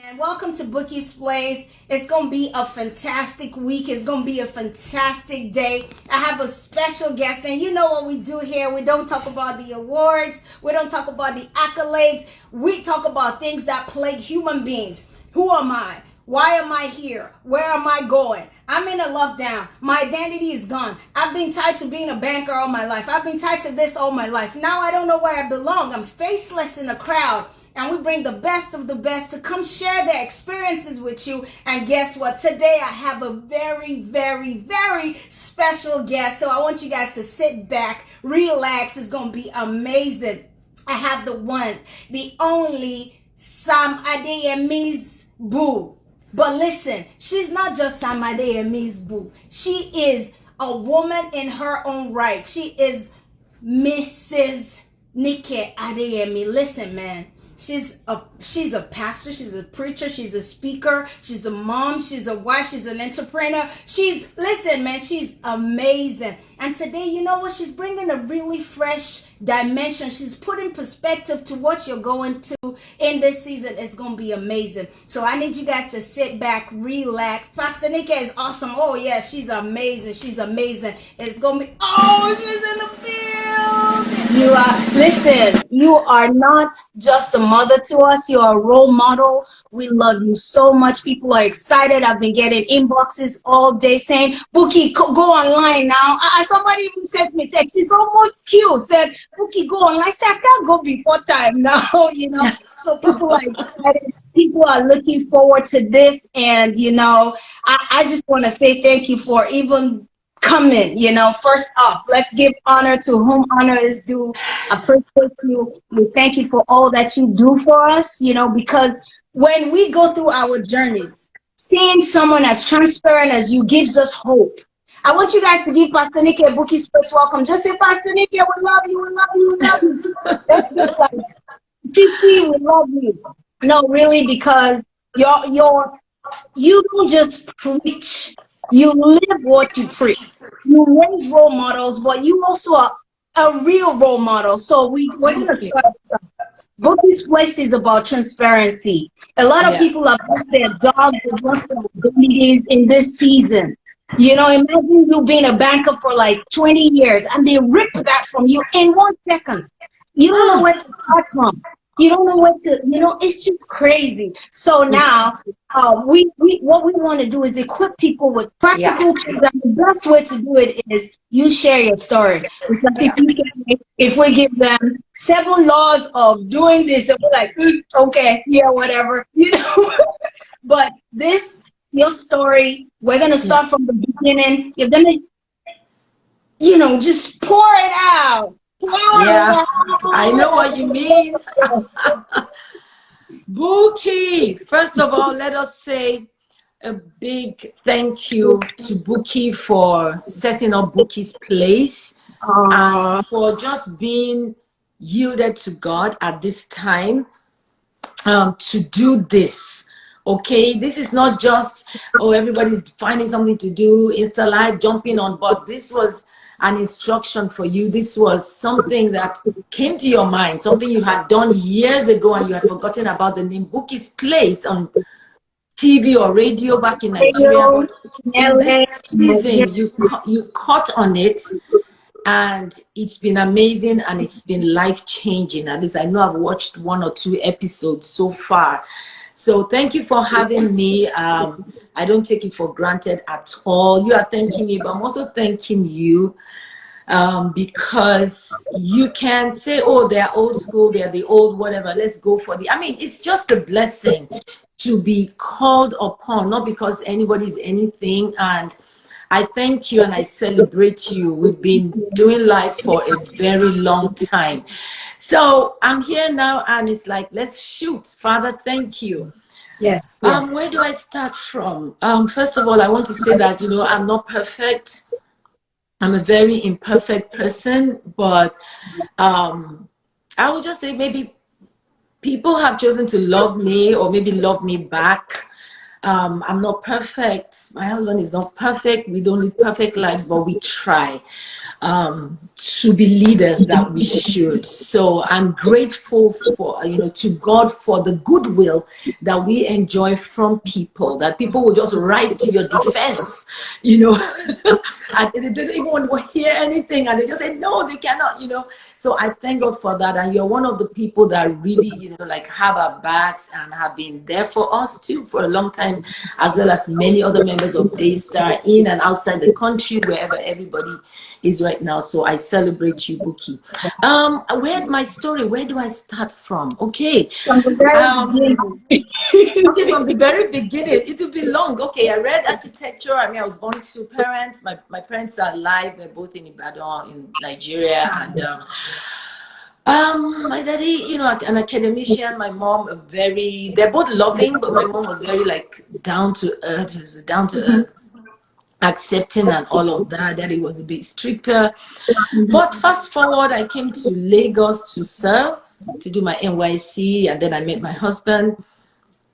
And welcome to Bouqui'S Place. It's going to be a fantastic week. It's going to be a fantastic day. I have a special guest, and you know what we do here. We don't talk about the awards. We don't talk about the accolades. We talk about things that plague human beings. Who am I? Why am I here? Where am I going? I'm in a lockdown. My identity is gone. I've been tied to being a banker all my life. I've been tied to this all my life. Now I don't know where I belong. I'm faceless in a crowd. And we bring the best of the best to come share their experiences with you. And guess what? Today I have a very, very, very special guest. So I want you guys to sit back, relax. It's going to be amazing. I have the one, the only Sam Adeyemi's boo. But listen, she's not just Sam Adeyemi's boo. She is a woman in her own right. She is Mrs. Nike Adeyemi. Listen, man. She's a pastor, she's a preacher, she's a speaker, she's a mom, she's a wife, she's an entrepreneur. Listen, man, she's amazing. And today, you know what? She's bringing a really fresh dimension. She's putting perspective to what you're going to in this season. It's going to be amazing. So I need you guys to sit back, relax. Pastor Nike is awesome. Oh, yeah, she's amazing. She's amazing. It's going to be, oh, she's in the field. Listen, you are not just a mother to us. You are a role model. We love you so much. People are excited. I've been getting inboxes all day saying, Bouqui, go online now. Somebody even sent me text. It's almost cute. Said, Bouqui, go online. I said, I can't go before time now, you know. So people are excited. People are looking forward to this. And, you know, I just want to say thank you for even coming. You know, first off, let's give honor to whom honor is due. I appreciate you. We thank you for all that you do for us, you know, because when we go through our journeys, seeing someone as transparent as you gives us hope. I want you guys to give Pastor Nike a Bouqui'S first welcome. Just say, Pastor Nike, we love you, we love you, we love you. Let's get like 50, we love you. No, really, because you don't just preach. You live what you preach. You raise role models, but you also are a real role model. So we're going to start. Bouqui'S Place is about transparency. A lot of people have lost their jobs, they've lost their abilities in this season. You know, imagine you being a banker for like 20 years and they rip that from you in 1 second. You don't know where to start from. You don't know what to, you know, it's just crazy. So now, what we want to do is equip people with practical tools, and the best way to do it is you share your story. Because if we give them 7 laws of doing this, they'll be like, okay, yeah, whatever, you know. But your story, we're gonna start from the beginning. You're gonna, you know, just pour it out. Yeah, I know what you mean. Bouqui, first of all, let us say a big thank you to Bouqui for setting up Bouqui'S Place and for just being yielded to God at this time to do this. Okay, this is not just, oh, everybody's finding something to do, Insta Live, jumping on, but this was an instruction for you. This was something that came to your mind, something you had done years ago and you had forgotten about the name Bouqui'S Place on TV or radio back in Nigeria. But in this season, you caught on it and it's been amazing and it's been life-changing. At least I know I've watched 1 or 2 episodes so far. So thank you for having me. I don't take it for granted at all. You are thanking me, but I'm also thanking you because you can say, oh, they're old school, they're the old whatever, let's go for the, I mean, it's just a blessing to be called upon, not because anybody's anything. And I thank you and I celebrate you. We've been doing life for a very long time. So I'm here now and it's like, let's shoot. Father, thank you. Yes. Where do I start from? First of all, I want to say that, you know, I'm not perfect. I'm a very imperfect person, but I would just say maybe people have chosen to love me or maybe love me back. I'm not perfect. My husband is not perfect. We don't live perfect lives, but we try. to be leaders that we should. So I'm grateful for, to God for the goodwill that we enjoy from people, that people will just rise to your defense, and they don't even want to hear anything, and they just say, no, they cannot, So I thank God for that. And you're one of the people that really, have our backs and have been there for us too for a long time, as well as many other members of Daystar in and outside the country, wherever everybody is right now. So I celebrate you, Bouqui. Where do I start from? Okay. From the very beginning. Okay, from the very beginning, it will be long. Okay, I read architecture. I was born to parents. My parents are alive. They're both in Ibadan, in Nigeria. And my daddy, an academician. My mom, they're both loving, but my mom was very down to earth, accepting and all of that. Daddy was a bit stricter. But fast forward, I came to Lagos to serve, to do my NYC, and then I met my husband,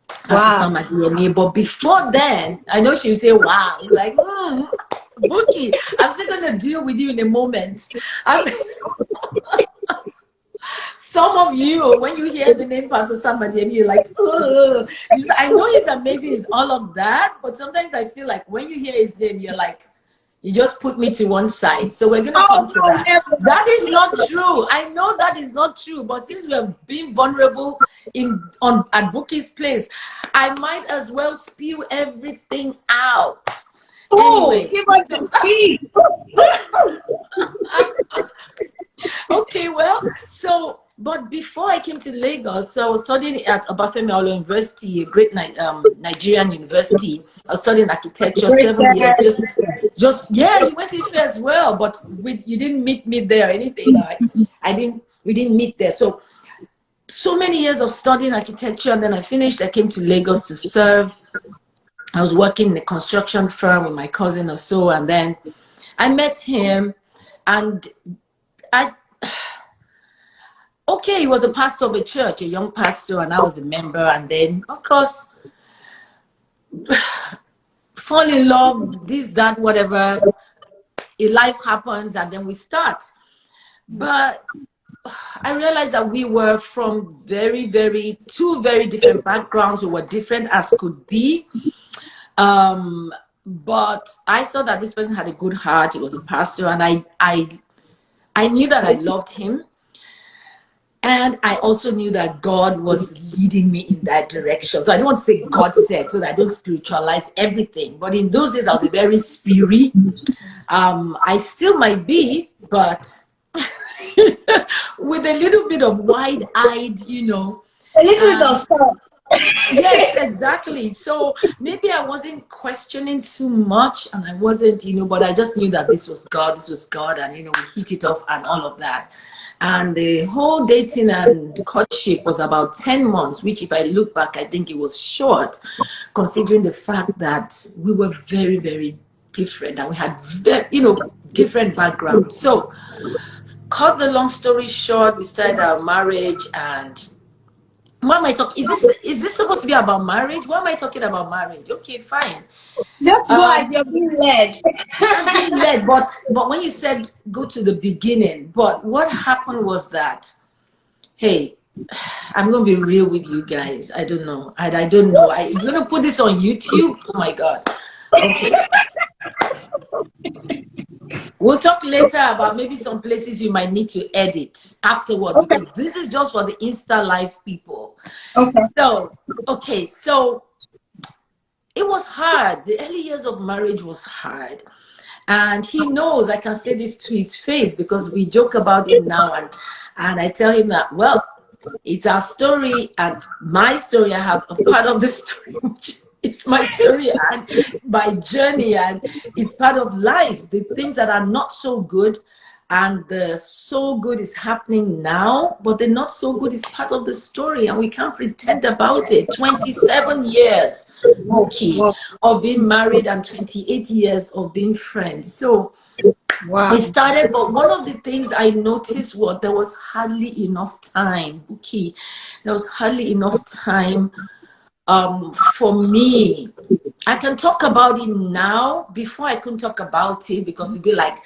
Pastor Sam Adeyemi. But before then, I know she would say, wow. It's like, Bouqui, I'm still going to deal with you in a moment. Some of you, when you hear the name Pastor Sam Adeyemi, you're like, oh. I know he's amazing, he's all of that, but sometimes I feel like when you hear his name, you're like, you just put me to one side. So we're going to come to that. Never. That is not true. I know that is not true, but since we're being vulnerable at Bouqui'S place, I might as well spew everything out. Anyway, give us some tea. Okay, well, but before I came to Lagos, so I was studying at Obafemi Awolowo University, a great Nigerian university. I was studying architecture 7 years. You went to Ife as well, but you didn't meet me there or anything. We didn't meet there. So many years of studying architecture, and then I finished. I came to Lagos to serve. I was working in a construction firm with my cousin or so, and then I met him, and he was a pastor of a church, a young pastor, and I was a member. And then, of course, fall in love, this, that, whatever. Life happens, and then we start. But I realized that we were from two very different backgrounds. We were different as could be. But I saw that this person had a good heart. He was a pastor, and I knew that I loved him. And I also knew that God was leading me in that direction. So I don't want to say God said, so that I don't spiritualize everything. But in those days, I was a very spirit. I still might be, but with a little bit of wide-eyed, A little bit of salt. Yes, exactly. So maybe I wasn't questioning too much, and I wasn't, but I just knew that this was God, and, we hit it off and all of that. And the whole dating and courtship was about 10 months, which if I look back, I think it was short, considering the fact that we were very, very different, and we had, different backgrounds. So, cut the long story short, we started our marriage. And what am I talking? Is this supposed to be about marriage? Why am I talking about marriage? Okay, fine. Just go as you're being led. I'm being led, but when you said go to the beginning, but what happened was that, hey, I'm gonna be real with you guys. I don't know. I don't know. You're gonna put this on YouTube? Oh my God. Okay. We'll talk later about maybe some places you might need to edit afterward, because this is just for the Insta Live people. Okay. So it was hard. The early years of marriage was hard. And he knows, I can say this to his face, because we joke about it now. And I tell him that, well, it's our story and my story. I have a part of the story, which is my story and my journey, and it's part of life. The things that are not so good and the so good is happening now, but the not so good is part of the story, and we can't pretend about it. 27 years, of being married and 28 years of being friends. So we started, but one of the things I noticed was there was hardly enough time, Bouqui. There was hardly enough time for me. I can talk about it now. Before I couldn't talk about it because it'd be like,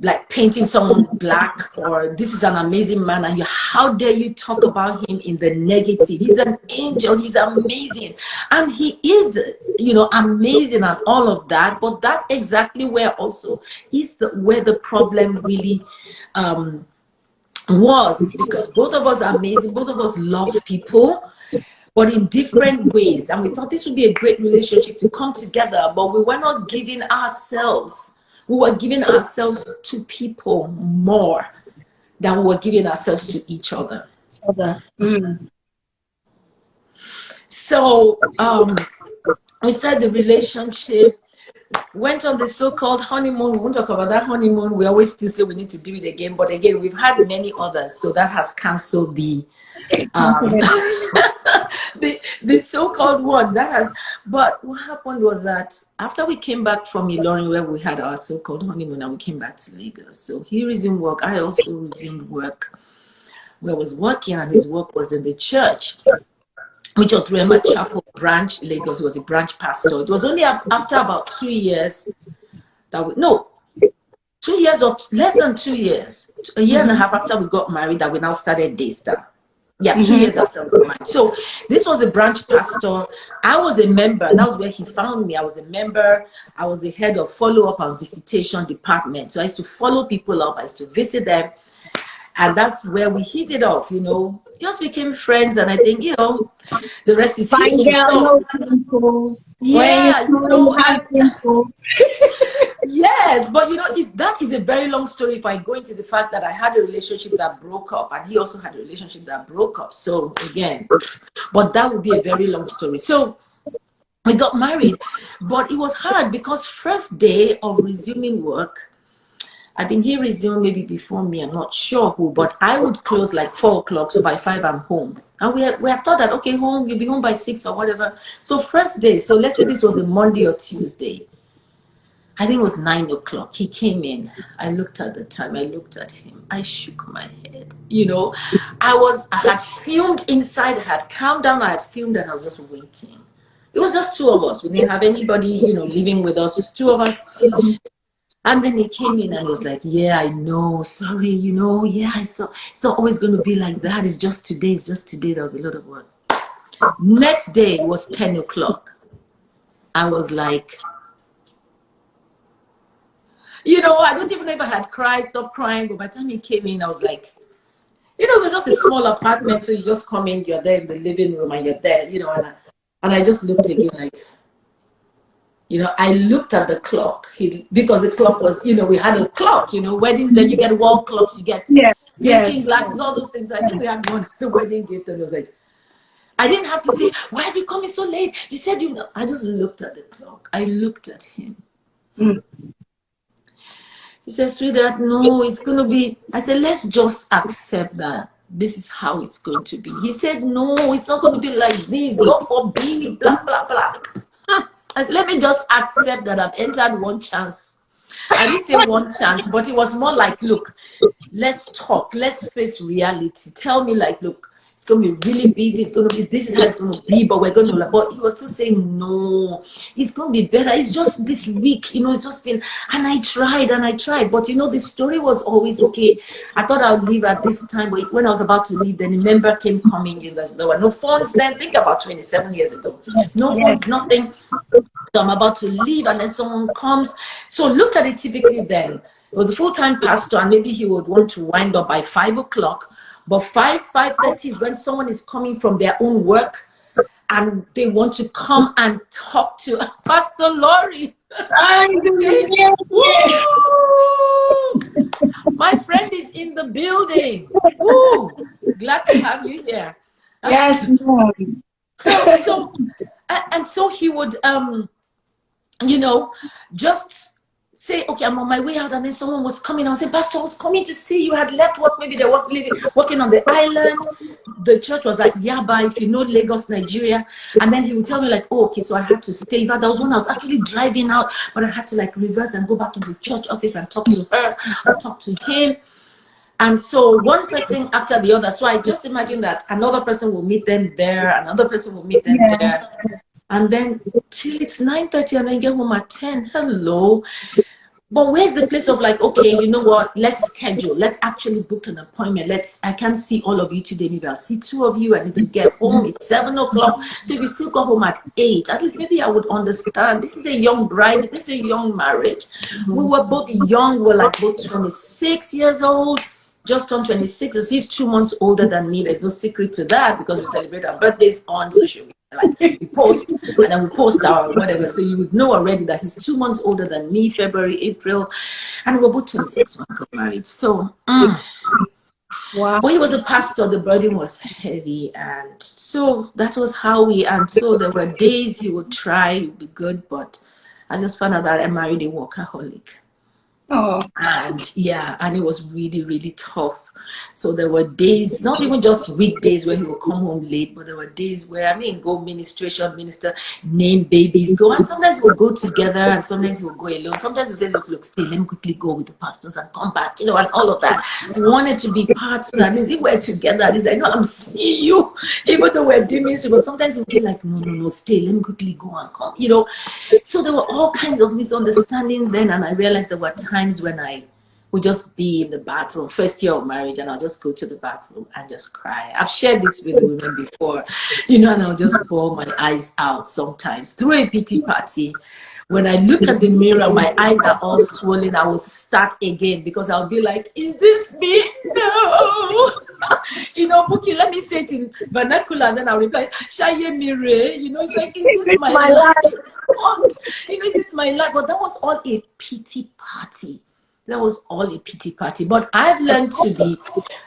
like painting someone black, or this is an amazing man, and how dare you talk about him in the negative? He's an angel, he's amazing, and he is, you know, amazing and all of that. But that exactly where also is where the problem really was, because both of us are amazing, both of us love people, but in different ways. And we thought this would be a great relationship to come together, but we were not giving ourselves. We were giving ourselves to people more than we were giving ourselves to each other. So we started the relationship, went on the so-called honeymoon. We won't talk about that honeymoon. We always still say we need to do it again. But again, we've had many others. So that has canceled the the so-called one that has. But what happened was that after we came back from Ilorin, where we had our so-called honeymoon, and we came back to Lagos, so he resumed work. I also resumed work, where I was working, and his work was in the church, which was Rema Chapel branch, Lagos. He was a branch pastor. It was only after about 2 years that 2 years or less than 2 years, a year and a half after we got married, that we now started Daystar. Yeah, 2 years after we got married. So this was a branch pastor. I was a member. That was where he found me. I was a member. I was the head of follow-up and visitation department. So I used to follow people up. I used to visit them. And that's where we hit it off, you know, just became friends. And I think, you know, the rest is history. So, yeah, you know, yes, but you know, that is a very long story if I go into the fact that I had a relationship that broke up, and he also had a relationship that broke up. So again, but that would be a very long story. So we got married, but it was hard because first day of resuming work, I think he resumed maybe before me, I'm not sure who, but I would close like 4 o'clock, so by 5 I'm home. And we had thought that, okay, you'll be home by 6 or whatever. So first day, so let's say this was a Monday or Tuesday, I think it was 9 o'clock. He came in. I looked at the time. I looked at him. I shook my head. You know, I had fumed inside. I had calmed down. I had fumed, and I was just waiting. It was just 2 of us. We didn't have anybody, you know, living with us. Just 2 of us. And then he came in and was like, yeah, I know. Sorry, you know. Yeah, it's not always going to be like that. It's just today. It's just today. There was a lot of work. Next day was 10 o'clock. I was like, you know, I don't even know if I had cried, stopped crying, but by the time he came in, I was like, you know, it was just a small apartment, so you just come in, you're there in the living room, and you're there, you know, and I just looked again, like, you know, I looked at the clock, because the clock was, you know, we had a clock, you know, weddings, then you get wall clocks, you get drinking glasses, all those things. So I think we had one as a wedding gift, and I was like, I didn't have to say, why are you coming so late? You said, you know, I just looked at the clock. I looked at him. He said, sweetheart, no, it's going to be, I said, let's just accept that this is how it's going to be. He said, no, it's not going to be like this. God forbid, blah, blah, blah. I said, let me just accept that I've entered one chance. I didn't say one chance, but it was more like, look, let's talk. Let's face reality. Tell me, like, look, it's going to be really busy. It's going to be, this is how it's going to be, but we're going to, but he was still saying, no, it's going to be better. It's just this week, you know, it's just been, and I tried. But, you know, the story was always, okay, I thought I would leave at this time, but when I was about to leave, then a member came coming in. There were no phones then. Think about 27 years ago. No phones, nothing. So I'm about to leave, and then someone comes. So look at it typically then. It was a full-time pastor, and maybe he would want to wind up by 5 o'clock. But 5:30 is when someone is coming from their own work, and they want to come and talk to Pastor Lori. My friend is in the building. Woo! Glad to have you here. Yes. So he would, you know, just say, okay, I'm on my way out, and then someone was coming. I was saying, Pastor, I was coming to see you. Had left work. Maybe they were working on the island. The church was like Yaba, if you know Lagos, Nigeria. And then he would tell me like, oh, okay, so I had to stay. But that was when I was actually driving out, but I had to like reverse and go back to the church office and talk to her or talk to him. And so one person after the other. So I just imagine that another person will meet them there, another person will meet them there. And then till it's 9:30 and then get home at 10. Hello. But where's the place of like, okay, you know what? Let's schedule. Let's actually book an appointment. I can't see all of you today. Maybe I'll see 2 of you. I need to get home. It's 7 o'clock. So if you still go home at 8, at least maybe I would understand. This is a young bride. This is a young marriage. We were both young. We're like both 26 years old. Just turned 26. So he's 2 months older than me. There's no secret to that because we celebrate our birthdays on social media. Like we post and then we post our whatever, so you would know already that he's 2 months older than me, February, April, and we're both 26 when we got married. So Wow. but he was a pastor, the burden was heavy, and so that was how and so there were days he would try, it would be good, but I just found out that I married a workaholic. Oh. And yeah, and it was really, really tough. So there were days, not even just weekdays where he would come home late, but there were days where, go ministration, minister, name babies, go. And sometimes we'll go together and sometimes we'll go alone. Sometimes we'll say, look, stay, let me quickly go with the pastors and come back, and all of that. We wanted to be part of that. At least if we're together, at least I know I'm seeing you, even though we're doing ministry, but sometimes we'll be like, no, stay, let me quickly go and come, So there were all kinds of misunderstandings then, and I realized there were times when I would just be in the bathroom, first year of marriage, and I'll just go to the bathroom and just cry. I've shared this with women before, and I'll just pour my eyes out sometimes. Through a pity party, when I look at the mirror, my eyes are all swollen, I will start again because I'll be like, is this me? No. Bouquie, let me say it in vernacular, and then I'll reply, Shaye Mire. It's like, is this my life? Is this my life? But that was all a pity party. That was all a pity party. But I've learned to be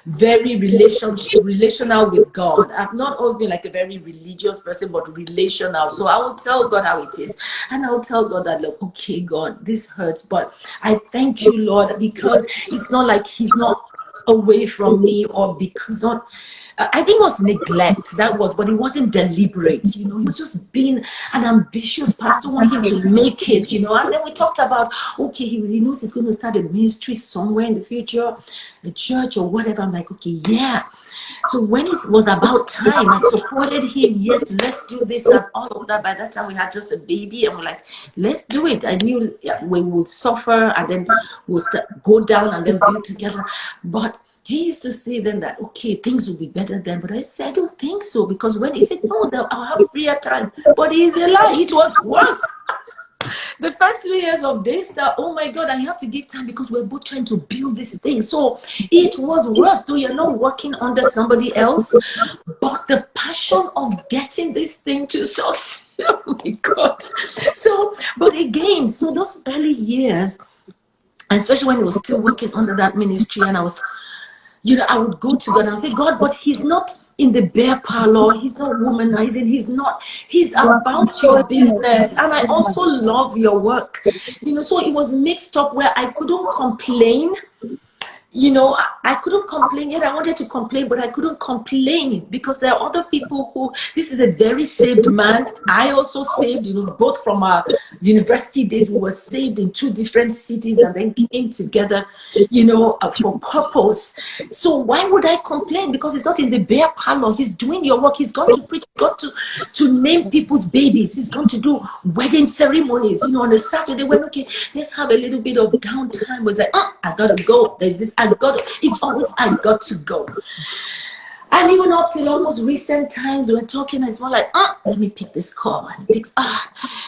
very relational with God. I've not always been like a very religious person, but relational. So I will tell God how it is. And I will tell God that, look, okay, God, this hurts. But I thank you, Lord, because it's not like he's not away from me or because not. I think it was neglect, but it wasn't deliberate, He was just being an ambitious pastor wanting to make it, And then we talked about, okay, he knows he's going to start a ministry somewhere in the future, a church or whatever. I'm like, okay, yeah. So when it was about time, I supported him. Yes, let's do this and all of that. By that time, we had just a baby, and we're like, let's do it. I knew we would suffer, and then we'll go down and then build together. But he used to say then that, okay, things will be better then. But I said, I don't think so. Because when he said, no, I'll have freer time. But he's a lie. It was worse. The first 3 years of Daystar, oh my God, I have to give time because we're both trying to build this thing. So it was worse, though you're not working under somebody else. But the passion of getting this thing to succeed, oh my God. So, but again, so those early years, especially when he was still working under that ministry, and I was, I would go to God and say, God, but he's not in the bear parlor, he's not womanizing, he's about your business, and I also love your work. So it was mixed up where I couldn't complain. I couldn't complain. Yet I wanted to complain, but I couldn't complain because there are other people who, this is a very saved man. I also saved, both from our university days, we were saved in 2 different cities and then came together, for purpose. So why would I complain? Because it's not in the bear parlor. He's doing your work. He's gone to preach, got to name people's babies. He's going to do wedding ceremonies. On a Saturday when, okay, let's have a little bit of downtime. Was like, I gotta go. There's this. It's always I got to go. And even up till almost recent times, we're talking, it's more like, let me pick this call. And it picks,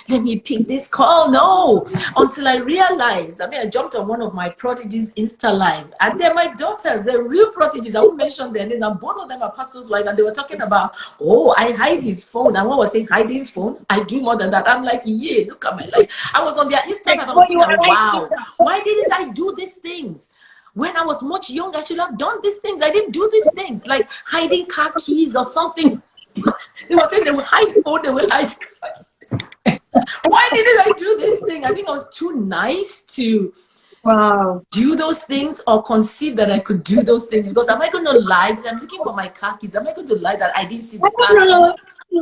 let me pick this call. No, until I realized, I jumped on one of my prodigies Insta Live, and they're my daughters, they're real prodigies. I won't mention their names, and both of them are pastors' wives, and they were talking about, I hide his phone. And one was saying, hiding phone? I do more than that. I'm like, yeah, look at my life. I was on their Instagram, and I was thinking, wow, why didn't I do these things? When I was much younger, I should have done these things. I didn't do these things, like hiding car keys or something. They were saying they would hide phone, they would hide car keys. Why didn't I do this thing? I think I was too nice to do those things or conceive that I could do those things. Because am I going to lie? I'm looking for my car keys. Am I going to lie that I didn't see the car keys?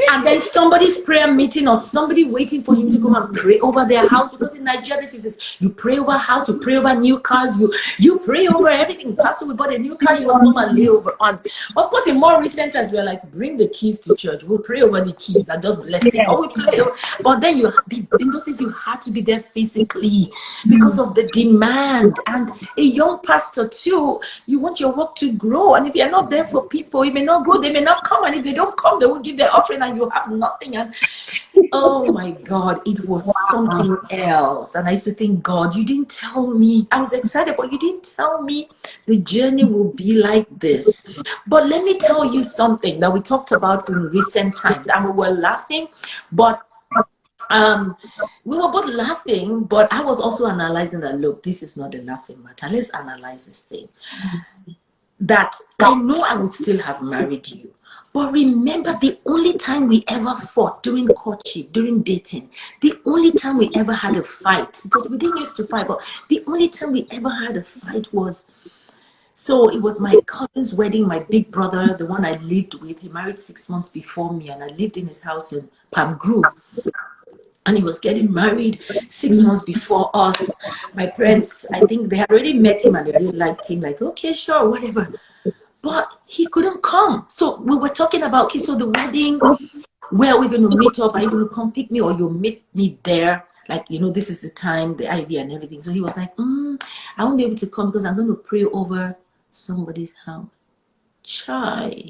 And then somebody's prayer meeting or somebody waiting for him to come and pray over their house, because in Nigeria this is you pray over house, you pray over new cars, you pray over everything. Pastor, we bought a new car, you must come and lay over on. Of course, in more recent times, we're like, bring the keys to church, we'll pray over the keys and just bless it. Or we pray over. But then in those days you had to be there physically because of the demand. And a young pastor too, you want your work to grow, and if you're not there for people, it may not grow, they may not come, and if they don't come, they will give their offering and you have nothing. And oh my God, it was something else. And I used to think, God, you didn't tell me. I was excited, but you didn't tell me the journey will be like this. But let me tell you something that we talked about in recent times, and we were laughing, but we were both laughing, but I was also analyzing that, look, this is not a laughing matter. Let's analyze this thing. That I know I would still have married you. But remember, the only time we ever fought during courtship, during dating, the only time we ever had a fight, because we didn't used to fight, but the only time we ever had a fight was, so it was my cousin's wedding, my big brother, the one I lived with. He married 6 months before me, and I lived in his house in Palm Grove. And he was getting married 6 months before us. My parents, I think they had already met him and they really liked him. Like, okay, sure, whatever. But he couldn't come. So we were talking about, okay, so the wedding, where we're going to meet up. Are you going to come pick me, or you'll meet me there? Like, you know, this is the time, the IV and everything. So he was like, I won't be able to come because I'm going to pray over somebody's house. Chai.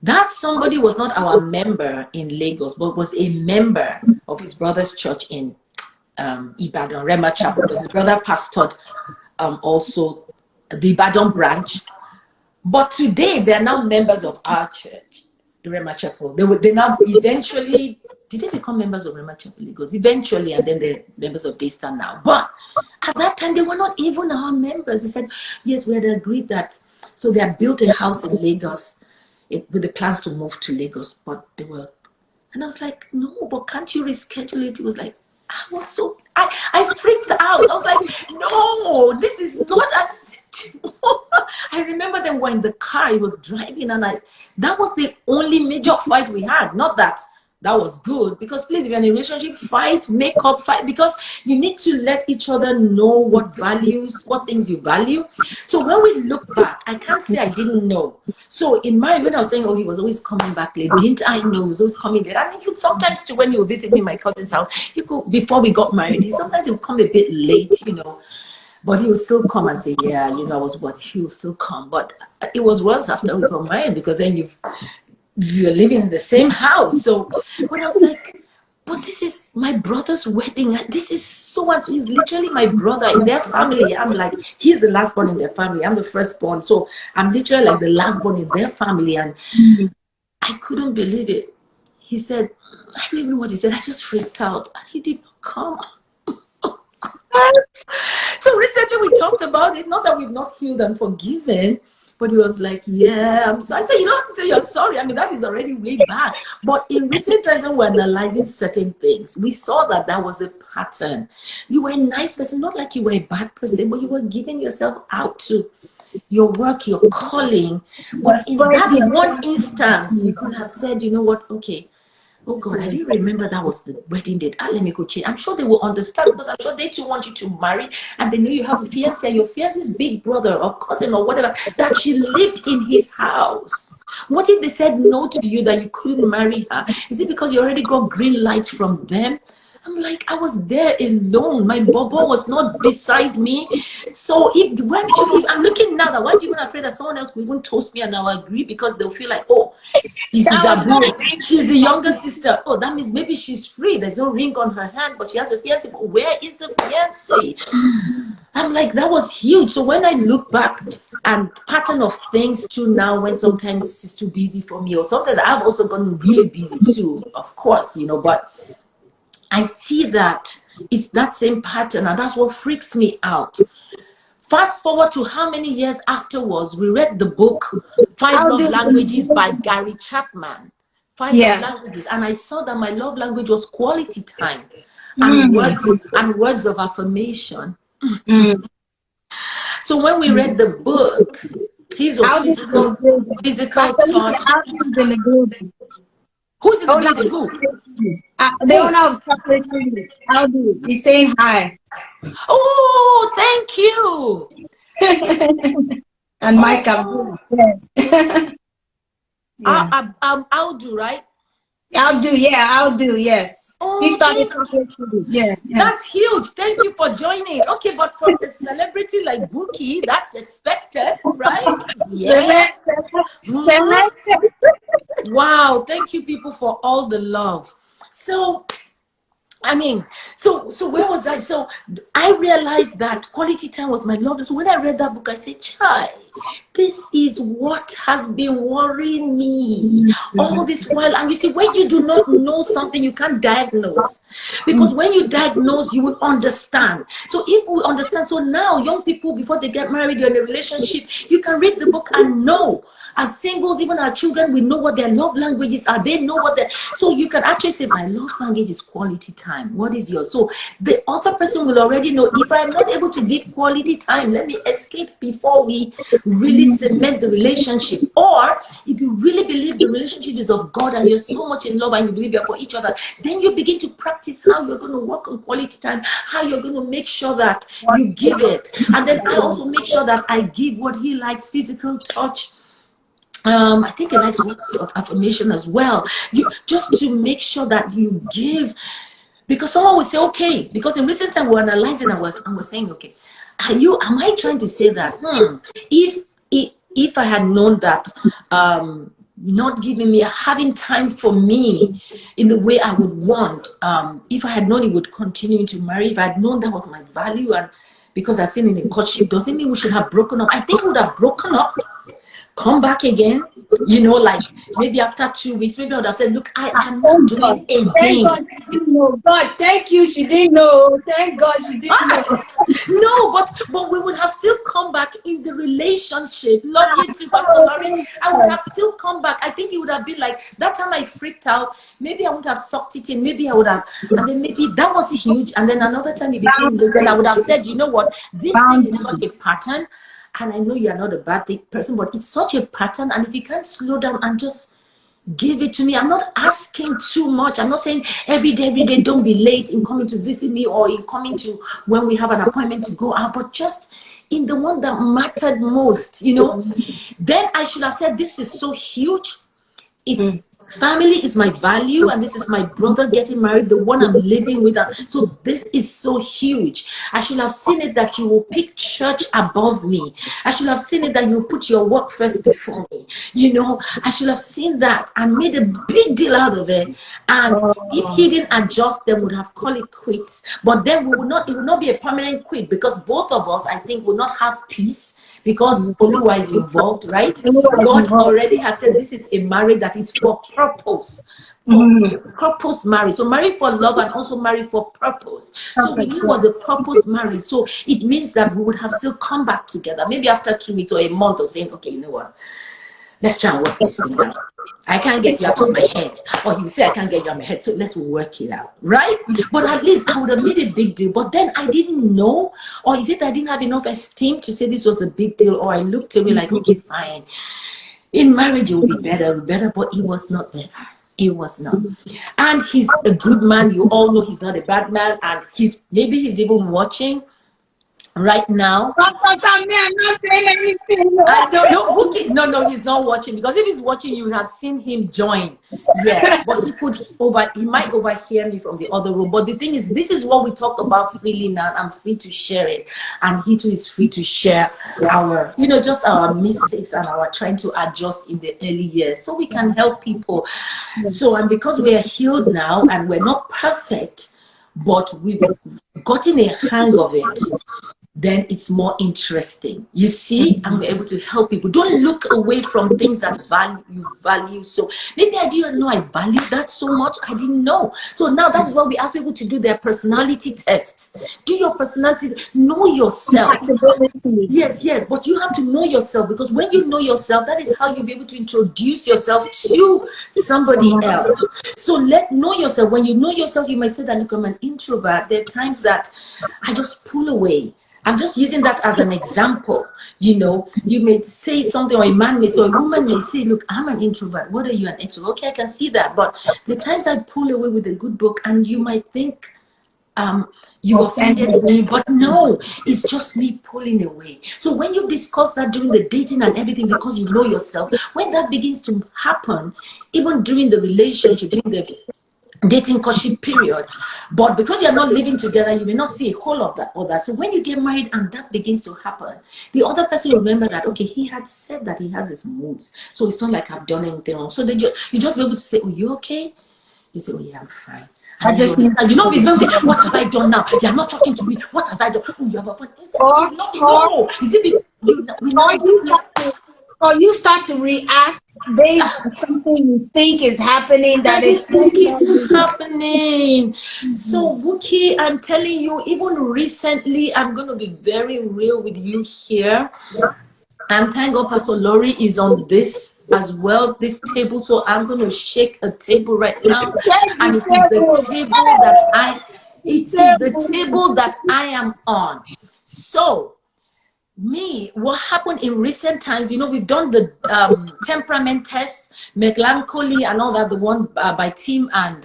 That somebody was not our member in Lagos, but was a member of his brother's church in Ibadan, Rema Chapel, because his brother pastored also the Ibadan branch. But today, they are now members of our church, the Rema Chapel. They now eventually, did they become members of Rema Chapel Lagos? Eventually, and then they're members of Daystar now. But at that time, they were not even our members. They said, yes, we had agreed that. So they had built a house in Lagos with the plans to move to Lagos, but they were, and I was like, no, but can't you reschedule it? It was like, I freaked out. I was like, no, this is not acceptable. I remember them were in the car, he was driving, and that was the only major fight we had. Not that was good, because please, if you're in a relationship, fight, make up, fight, because you need to let each other know what things you value. So when we look back, I can't say I didn't know. So in marriage, when I was saying, oh, he was always coming back late, didn't I know he was always coming late? And even sometimes too, when he would visit me in my cousin's house, before we got married, sometimes he would come a bit late, you know. But he would still come and say, yeah, you know, he would still come. But it was once after we got married, because then you're living in the same house. So when I was like, but this is my brother's wedding. This is so much. He's literally my brother in their family. I'm like, he's the last born in their family. I'm the firstborn. So I'm literally like the last born in their family. And I couldn't believe it. He said, I don't even know what he said. I just freaked out. And he did not come. So recently we talked about it. Not that we've not healed and forgiven, but he was like, yeah, I'm sorry. I said, you don't have to say you're sorry. I mean, that is already way back. But in recent times, when we're analyzing certain things, we saw that was a pattern. You were a nice person, not like you were a bad person, but you were giving yourself out to your work, your calling. But in that one instance, you could have said, you know what, okay, oh God, I do remember that was the wedding date. Let me go change. I'm sure they will understand, because I'm sure they too want you to marry, and they know you have a fiancé, and your fiancé's big brother or cousin or whatever, that she lived in his house. What if they said no to you, that you couldn't marry her? Is it because you already got green light from them? I'm like, I was there alone. My bobo was not beside me. So I'm looking now that, why do you even afraid that someone else will even toast me and I'll agree, because they'll feel like, oh, she's the younger sister. Oh, that means maybe she's free. There's no ring on her hand, but she has a fiancé. But where is the fiancé? I'm like, that was huge. So when I look back and pattern of things too now, when sometimes it's too busy for me, or sometimes I've also gotten really busy too, of course, you know, but I see that it's that same pattern, and that's what freaks me out. Fast forward to how many years afterwards, we read the book, Five Love Languages by Gary Chapman. Five love languages. And I saw that my love language was quality time and words of affirmation. So when we read the book, his was physical touch. Who's in the Owner of building? Who? Chocolate City. The owner of Chocolate City. I'll do. He's saying hi. Oh, thank you. And Mike Oh, Abdul. Yeah. Yeah. I'll do, right? I'll do. Yeah, I'll do. Yes. He Oh, started thank Chocolate City. Yeah. Yeah. That's huge. Thank you for joining. Okay, but from a celebrity like Bouquie, that's expected, right? Yeah. Mhm. Wow. Thank you, people, for all the love. So, I mean, so where was I? So I realized that quality time was my love. So when I read that book, I said, "Chai, this is what has been worrying me all this while." And you see, when you do not know something, you can't diagnose, because when you diagnose, you will understand. So if we understand, so now young people, before they get married, you're in a relationship, you can read the book and know. As singles, even our children, we know what their love languages are. They know what they. So you can actually say, my love language is quality time. What is yours? So the other person will already know, if I'm not able to give quality time, let me escape before we really cement the relationship. Or if you really believe the relationship is of God and you're so much in love and you believe you're for each other, then you begin to practice how you're going to work on quality time, how you're going to make sure that you give it. And then I also make sure that I give what he likes: physical touch. I think he likes words of affirmation as well. You just to make sure that you give, because someone will say, okay, because in recent time we're analyzing and we're saying, okay, am I trying to say that if I had known that not giving me, having time for me in the way I would want, if I had known he would continue to marry, if I had known that was my value, and because I've seen in a courtship, doesn't mean we should have broken up. I think we would have broken up, come back again, like maybe after 2 weeks, maybe I would have said, look, I am not doing Thank again. God she didn't know. God, thank you, she didn't know. Thank God she didn't know. No, but we would have still come back in the relationship. Love you too, Pastor Mary. I would have still come back. I think it would have been like that time I freaked out. Maybe I would have sucked it in. Maybe I would have, and then maybe that was huge. And then another time it became big. Then I would have said, you know what, this thing is such a pattern. And I know you're not a bad person, but it's such a pattern. And if you can't slow down and just give it to me, I'm not asking too much. I'm not saying every day, don't be late in coming to visit me or in coming to when we have an appointment to go out, but just in the one that mattered most, Then I should have said, this is so huge. It's family is my value, and this is my brother getting married, the one I'm living with. So this is so huge. I should have seen it that you will pick church above me. I should have seen it that you put your work first before me. I should have seen that and made a big deal out of it. And if he didn't adjust, then would have called it quits. But then it would not be a permanent quit, because both of us, I think, will not have peace, because Oluwa is involved, right? God already has said this is a marriage that is for purpose. For purpose marriage. So marry for love and also marry for purpose. So we knew it was a purpose marriage. So it means that we would have still come back together, maybe after 2 weeks or a month of saying, okay, you know what? Let's try and work this thing out. I can't get you out of my head. Or you say I can't get you out of my head. So let's work it out. Right? But at least I would have made a big deal. But then I didn't know. Or is it I didn't have enough esteem to say this was a big deal? Or I looked away like, okay, fine. In marriage it will be better. But it was not better. It was not. And he's a good man. You all know he's not a bad man. And maybe he's even watching right now. Pastor Sam, I'm not saying anything. I don't know. No, he's not watching, because if he's watching, you would have seen him join. Yes, but he might overhear me from the other room. But the thing is, this is what we talk about freely now. I'm free to share it, and he too is free to share our, just our mistakes and our trying to adjust in the early years, so we can help people. So, and because we are healed now and we're not perfect, but we've gotten a hang of it, then it's more interesting, you see, and we're able to help people. Don't look away from things that you value. So maybe I didn't know I value that so much. I didn't know. So now that's why we ask people to do their personality tests. Do your personality, know yourself. Yes, but you have to know yourself, because when you know yourself, that is how you'll be able to introduce yourself to somebody else. So know yourself. When you know yourself, you might say that, look, I'm an introvert. There are times that I just pull away. I'm just using that as an example. You know, you may say something, or a man may say, or a woman may say, look, I'm an introvert. What are you, an extrovert? Okay, I can see that. But the times I pull away with a good book, and you might think you offended me, but no, it's just me pulling away. So when you discuss that during the dating and everything, because you know yourself, when that begins to happen, even during the relationship, during the dating courtship period, but because you're not living together, you may not see a whole of that other. So when you get married and that begins to happen, the other person will remember that, okay, he had said that he has his moods, so it's not like I've done anything wrong. So you just be able to say, oh, you okay? You say, oh yeah, I'm fine. And you know, people say, what have I done now? You're not talking to me. What have I done? Oh, you have a fun. You say, it's nothing. No, is it you start to react based on something you think is happening that is happening. So Bouquie, I'm telling you, even recently, I'm going to be very real with you here. And thank God Pastor Lori is on this as well, this table. So I'm going to shake a table right now. And it is the table that I am on. So me, what happened in recent times, you know, we've done the temperament test, melancholy and all that, the one by Tim and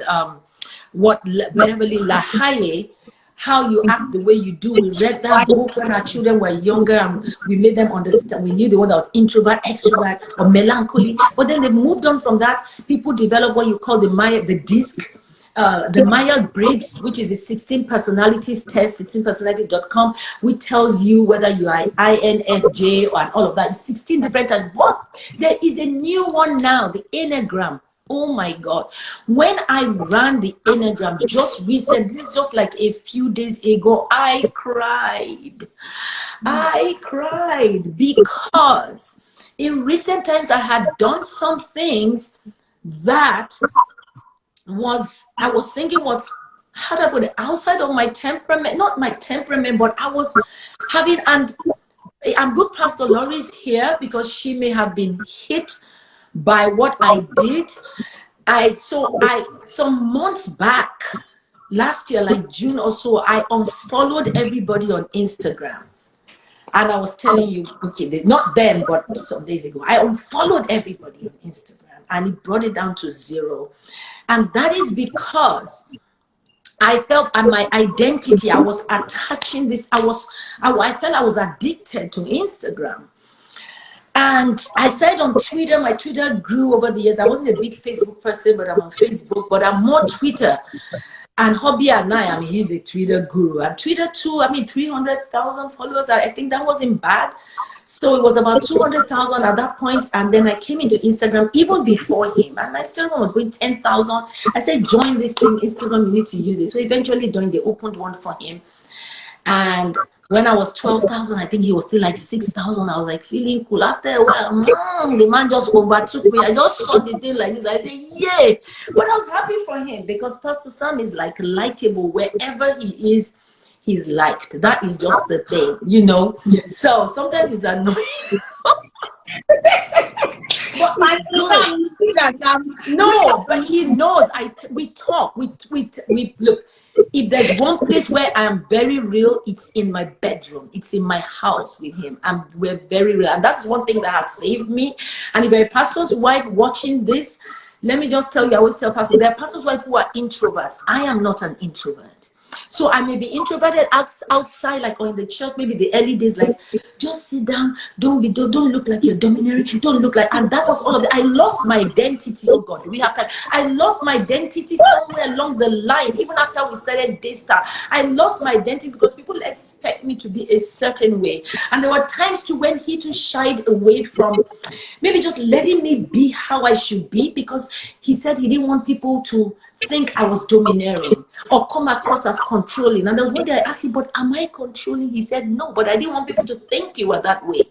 Beverly Lahaye, how you act the way you do. We read that book when our children were younger, and we made them understand. We knew the one that was introvert, extrovert, or melancholy. But then they moved on from that. People developed what you call the DISC, the Myers-Briggs, which is the 16 personalities test, 16personality.com, which tells you whether you are INFJ and all of that. 16 different types. But there is a new one now, the Enneagram. Oh my God. When I ran the Enneagram just recent, this is just like a few days ago, I cried. I cried because in recent times I had done some things that I was thinking how do I put it, outside of my temperament, not my temperament, but I was having, and I'm good Pastor Lori's here because she may have been hit by what I did. Some months back, last year, like June or so, I unfollowed everybody on Instagram. And I was telling you, okay, not then, but some days ago, I unfollowed everybody on Instagram and it brought it down to 0. And that is because I felt my identity, I was attaching this, I felt I was addicted to Instagram. And I said on Twitter, my Twitter grew over the years. I wasn't a big Facebook person, but I'm on Facebook, but I'm more Twitter. And Hobby and he's a Twitter guru. And Twitter too, 300,000 followers. I think that wasn't bad. So it was about 200,000 at that point. And then I came into Instagram even before him. And my Instagram was going 10,000. I said, join this thing, Instagram, you need to use it. So eventually they opened one for him. And when I was 12,000, I think he was still like 6,000. I was like feeling cool. After a while, the man just overtook me. I just saw the thing like this. I said, yeah. But I was happy for him because Pastor Sam is like likable. Wherever he is, he's liked. That is just the thing, you know. So sometimes it's annoying. But it's good. No, but he knows. We talk. We look. If there's one place where I am very real, it's in my bedroom. It's in my house with him. We're very real. And that's one thing that has saved me. And if you're a pastor's wife watching this, let me just tell you, I always tell pastors, there are pastor's wives who are introverts. I am not an introvert. So I may be introverted outside, like, or in the church, maybe the early days, like, just sit down, don't look like you're domineering, don't look like, and that was all of it. I lost my identity. Oh God, do we have time? I lost my identity somewhere along the line, even after we started Daystar. I lost my identity because people expect me to be a certain way. And there were times too when he too shied away from maybe just letting me be how I should be, because he said he didn't want people to think I was domineering or come across as controlling. And there was one day I asked him, but am I controlling? He said, no, but I didn't want people to think you were that way.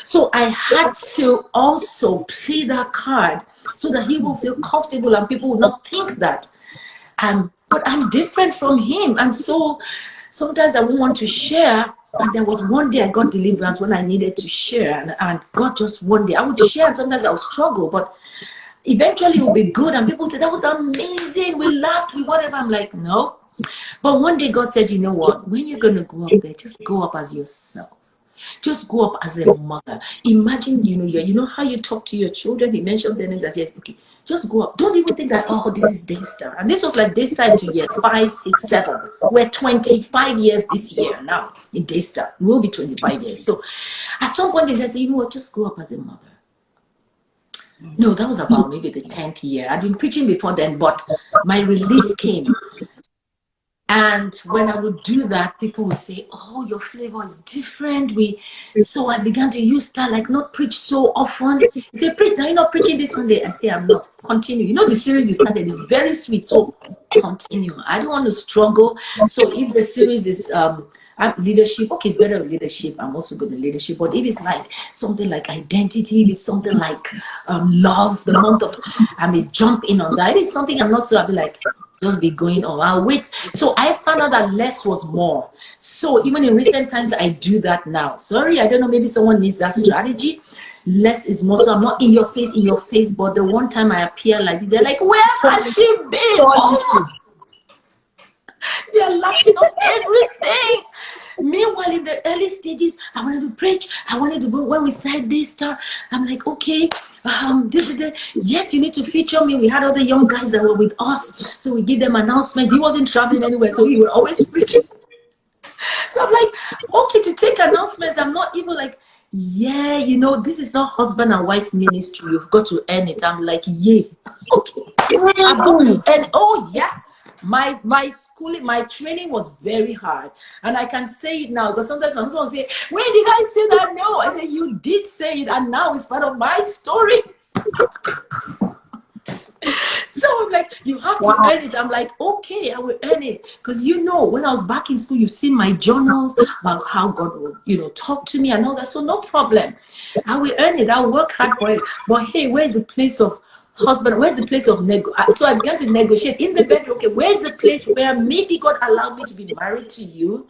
So I had to also play that card so that he will feel comfortable and people will not think that. But I'm different from him. And so sometimes I won't want to share. And there was one day I got deliverance when I needed to share. And God just one day, I would share and sometimes I would struggle. But eventually it will be good. And people say, that was amazing. We laughed, we whatever. I'm like, no. But one day God said, you know what? When you're going to go up there, just go up as yourself. Just go up as a mother. Imagine, you know how you talk to your children. He mentioned their names. I said, okay, just go up. Don't even think that, oh, this is Daystar. And this was like Daystar into year 5, 6, 7. We're 25 years this year now in Daystar. We'll be 25 years. So at some point they said, you know what, just go up as a mother. No, that was about maybe the 10th year. I'd been preaching before then, but my release came. And when I would do that, people would say, oh, your flavor is different. So I began to use that, like not preach so often. You say, preach, now you're not preaching this Sunday. I say, I'm not. Continue. You know, the series you started is very sweet. So continue. I don't want to struggle. So if the series is leadership, okay, it's better leadership. I'm also good at leadership. But if it's like something like identity, if it's something like love, the month of, I may jump in on that. If it's something I'm not so, I'll be like, just be going on. I'll wait. So I found out that less was more. So even in recent times, I do that now. Sorry, I don't know. Maybe someone needs that strategy. Less is more. So I'm not in your face. But the one time I appear like this, they're like, where has she been? Oh, they're laughing off everything. Meanwhile, in the early stages, I wanted to preach. I wanted to go. When we started Daystar, I'm like, okay, yes, you need to feature me. We had other young guys that were with us, so we give them announcements. He wasn't traveling anywhere, so he would always preach. So I'm like, okay, to take announcements, I'm not even like, yeah, you know, this is not husband and wife ministry. You've got to earn it. I'm like, yeah, okay, I've got to earn it. Oh yeah. My schooling, my training was very hard. And I can say it now because sometimes my husband will say, when did I say that? No. I say, you did say it, and now it's part of my story. So I'm like, you have to earn it. I'm like, okay, I will earn it. Because when I was back in school, you've seen my journals about how God will, talk to me and all that. So no problem. I will earn it. I'll work hard for it. But hey, where's the place of husband? Where's the place of so I began to negotiate in the bedroom. Okay, where's the place where maybe God allowed me to be married to you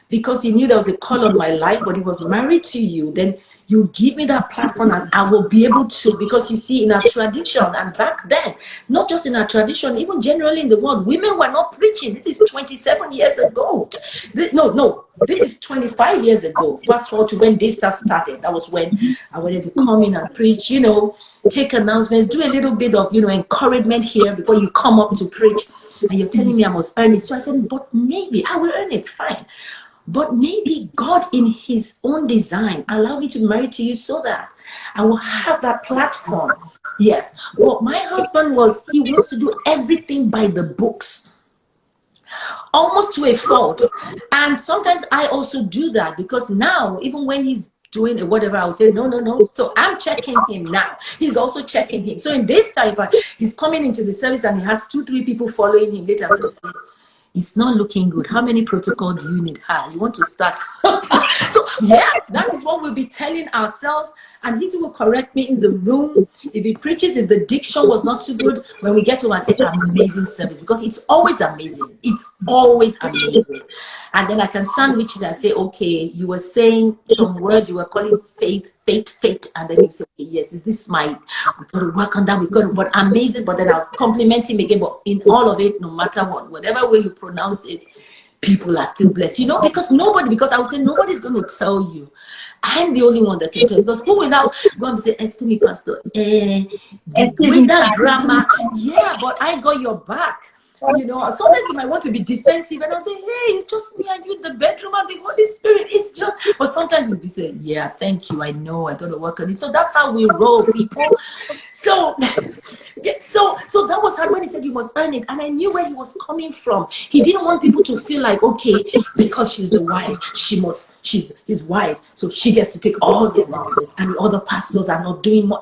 because he knew there was a call on my life, but he was married to you. Then you give me that platform and I will be able to, because you see, in our tradition, and back then, not just in our tradition, even generally in the world, women were not preaching. This is 27 years ago. This is 25 years ago. Fast forward to when Daystar started. That was when I wanted to come in and preach, take announcements, do a little bit of, encouragement here before you come up to preach. And you're telling me I must earn it. So I said, but maybe I will earn it, fine. But maybe God in his own design allowed me to be married to you so that I will have that platform. Yes. Well, my husband he wants to do everything by the books, almost to a fault. And sometimes I also do that because now, even when he's doing it, whatever, I'll say, no. So I'm checking him now. He's also checking him. So in this type, he's coming into the service and he has 2-3 people following him. Later I'm going to say, it's not looking good. How many protocol do you need? You want to start? So yeah, that is what we'll be telling ourselves. And he will correct me in the room. If he preaches, if the diction was not too good, when we get home, I say, amazing service. Because it's always amazing. It's always amazing. And then I can sandwich it and say, okay, you were saying some words, you were calling faith. And then you say, okay, yes, is this we got to work on that, but amazing. But then I'll compliment him again. But in all of it, no matter what, whatever way you pronounce it, people are still blessed. Because I would say nobody's going to tell you. I'm the only one that can tell you. Because who will now go and say, excuse me, Pastor, with that grammar, yeah, but I got your back. Sometimes you might want to be defensive, and I'll say, hey, it's just me and you in the bedroom and the Holy Spirit. It's just, but sometimes you'll be saying, yeah, thank you. I know I got to work on it. So that's how we roll, people. So, yeah, so that was hard when he said you must earn it. And I knew where he was coming from. He didn't want people to feel like, okay, because she's the wife, she's his wife, so she gets to take all the announcements and the other pastors are not doing more.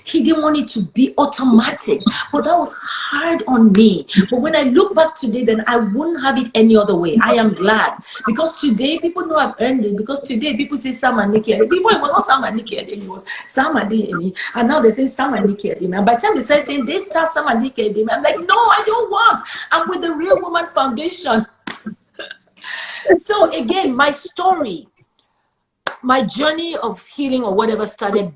He didn't want it to be automatic, but that was hard on me. But when I look back today, then I wouldn't have it any other way. I am glad, because today people know I've earned it, because today people say Sam and Nike Adeyemi. Before it was not Sam and Nike Adeyemi, it was Sam Adeyemi, and now they say Sam and Nike Adeyemi. And by the time they start saying Daystar Sam and Nike Adeyemi, I'm like, no, I don't want. I'm with the Real Woman Foundation. So again, my story, my journey of healing or whatever started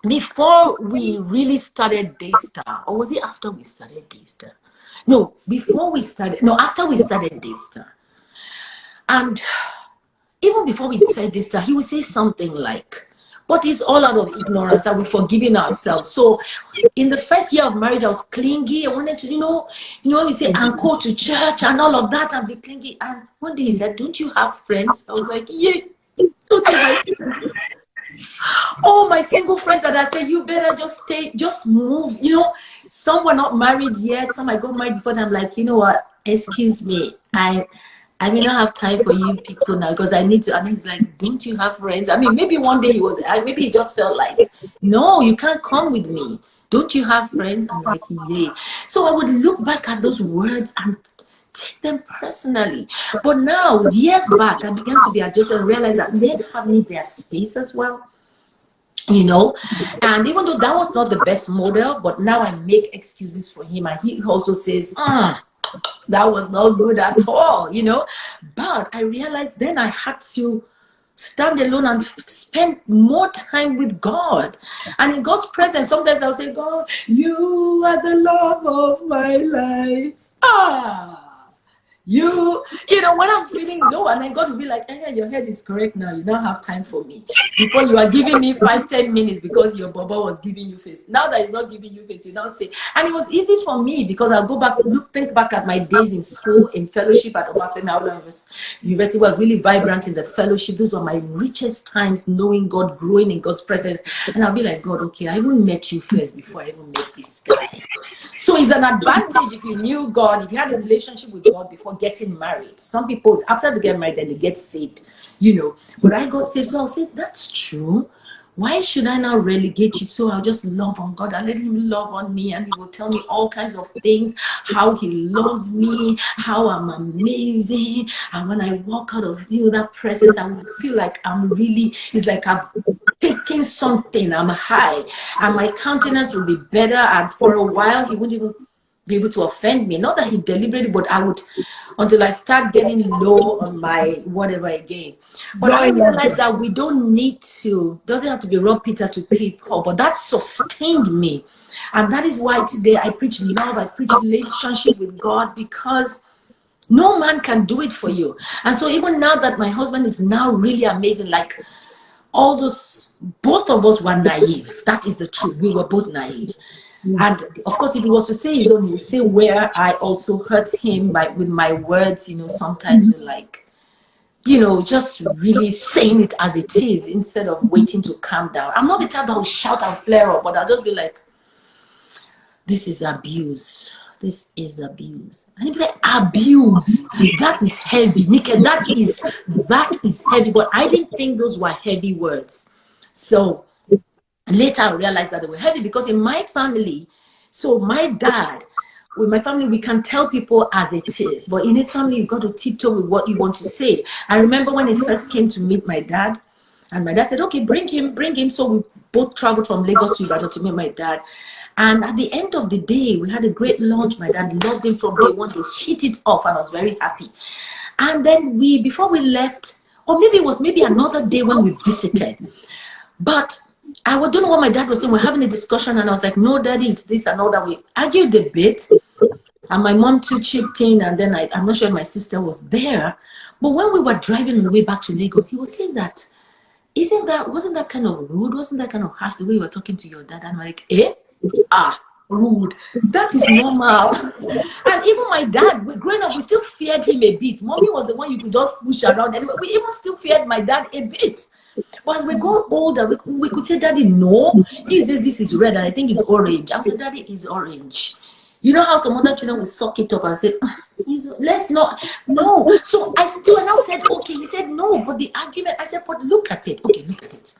before we really started Daystar, or was it after we started Daystar? No, before we started, no, after we started Daystar. And even before we said Daystar, he would say something like, but it's all out of ignorance that we're forgiving ourselves. So in the first year of marriage, I was clingy. I wanted to, when we say anchor to church and all of that, I'd be clingy. And one day he said, don't you have friends? I was like, yeah. All my single friends that I said, you better just stay, just move. Some were not married yet. Some I got married before them. I'm like, you know what? Excuse me. I may not have time for you people now because I need to. And he's like, don't you have friends? I mean, maybe one day maybe he just felt like, no, you can't come with me. Don't you have friends? I'm like, yeah. So I would look back at those words and take them personally. But now, years back, I began to be adjusted and realize that men need their space as well. And even though that was not the best model, but now I make excuses for him, and he also says, that was not good at all, but I realized then I had to stand alone and spend more time with God. And in God's presence, sometimes I'll say, God, you are the love of my life. When I'm feeling low, and then God will be like, your head is correct now. You don't have time for me. Before you are giving me 5-10 minutes because your Baba was giving you face. Now that he's not giving you face, you now say, and it was easy for me because I'll go back, think back at my days in school, in fellowship at Obafemi Awolowo University, was really vibrant in the fellowship. Those were my richest times, knowing God, growing in God's presence. And I'll be like, God, okay, I even met you first before I even met this guy. So it's an advantage if you knew God, if you had a relationship with God before getting married. Some people, after they get married, then they get saved, But I got saved, so I'll say, that's true. Why should I now relegate it? So I'll just love on God and let him love on me, and he will tell me all kinds of things, how he loves me, how I'm amazing. And when I walk out of that presence, I will feel like it's like I've taken something, I'm high, and my countenance will be better. And for a while, he wouldn't even be able to offend me. Not that he deliberately, but I would, until I start getting low on my whatever again. But I realized that we don't need to, doesn't have to be raw Peter to pay Paul, but that sustained me. And that is why today I preach love, I preach relationship with God, because no man can do it for you. And so even now that my husband is now really amazing, like all those, both of us were naive. That is the truth. We were both naive. And of course, if he was to say his own, he would say where I also hurt him with my words, sometimes you're like, just really saying it as it is instead of waiting to calm down. I'm not the type that will shout and flare up, but I'll just be like, this is abuse. This is abuse. And he'd be like, abuse? That is heavy. Nika, that is heavy. But I didn't think those were heavy words. So later I realized that they were heavy because in my family, so my dad, with my family, we can tell people as it is. But in his family, you've got to tiptoe with what you want to say. I remember when he first came to meet my dad, and my dad said, okay, bring him. So we both traveled from Lagos to Ibadan to meet my dad. And at the end of the day, we had a great lunch. My dad loved him from day one. They hit it off, and I was very happy. And then before we left, or maybe it was another day when we visited, but I don't know what my dad was saying. We're having a discussion, and I was like, no, daddy, it's this and all that. We argued a bit, and my mom too chipped in, and then I'm not sure if my sister was there. But when we were driving on the way back to Lagos, he was saying that, wasn't that kind of rude? Wasn't that kind of harsh the way you were talking to your dad? And I'm like, rude. That is normal. And even my dad, growing up, we still feared him a bit. Mommy was the one you could just push around. Anyway, we even still feared my dad a bit. But as we go older, we could say, Daddy, no. He says this is red, and I think it's orange. I said, Daddy, it's orange. You know how some other children will suck it up and say, let's not, no. So I still now said, okay. He said, no, but the argument, I said, but look at it. Okay, look at it.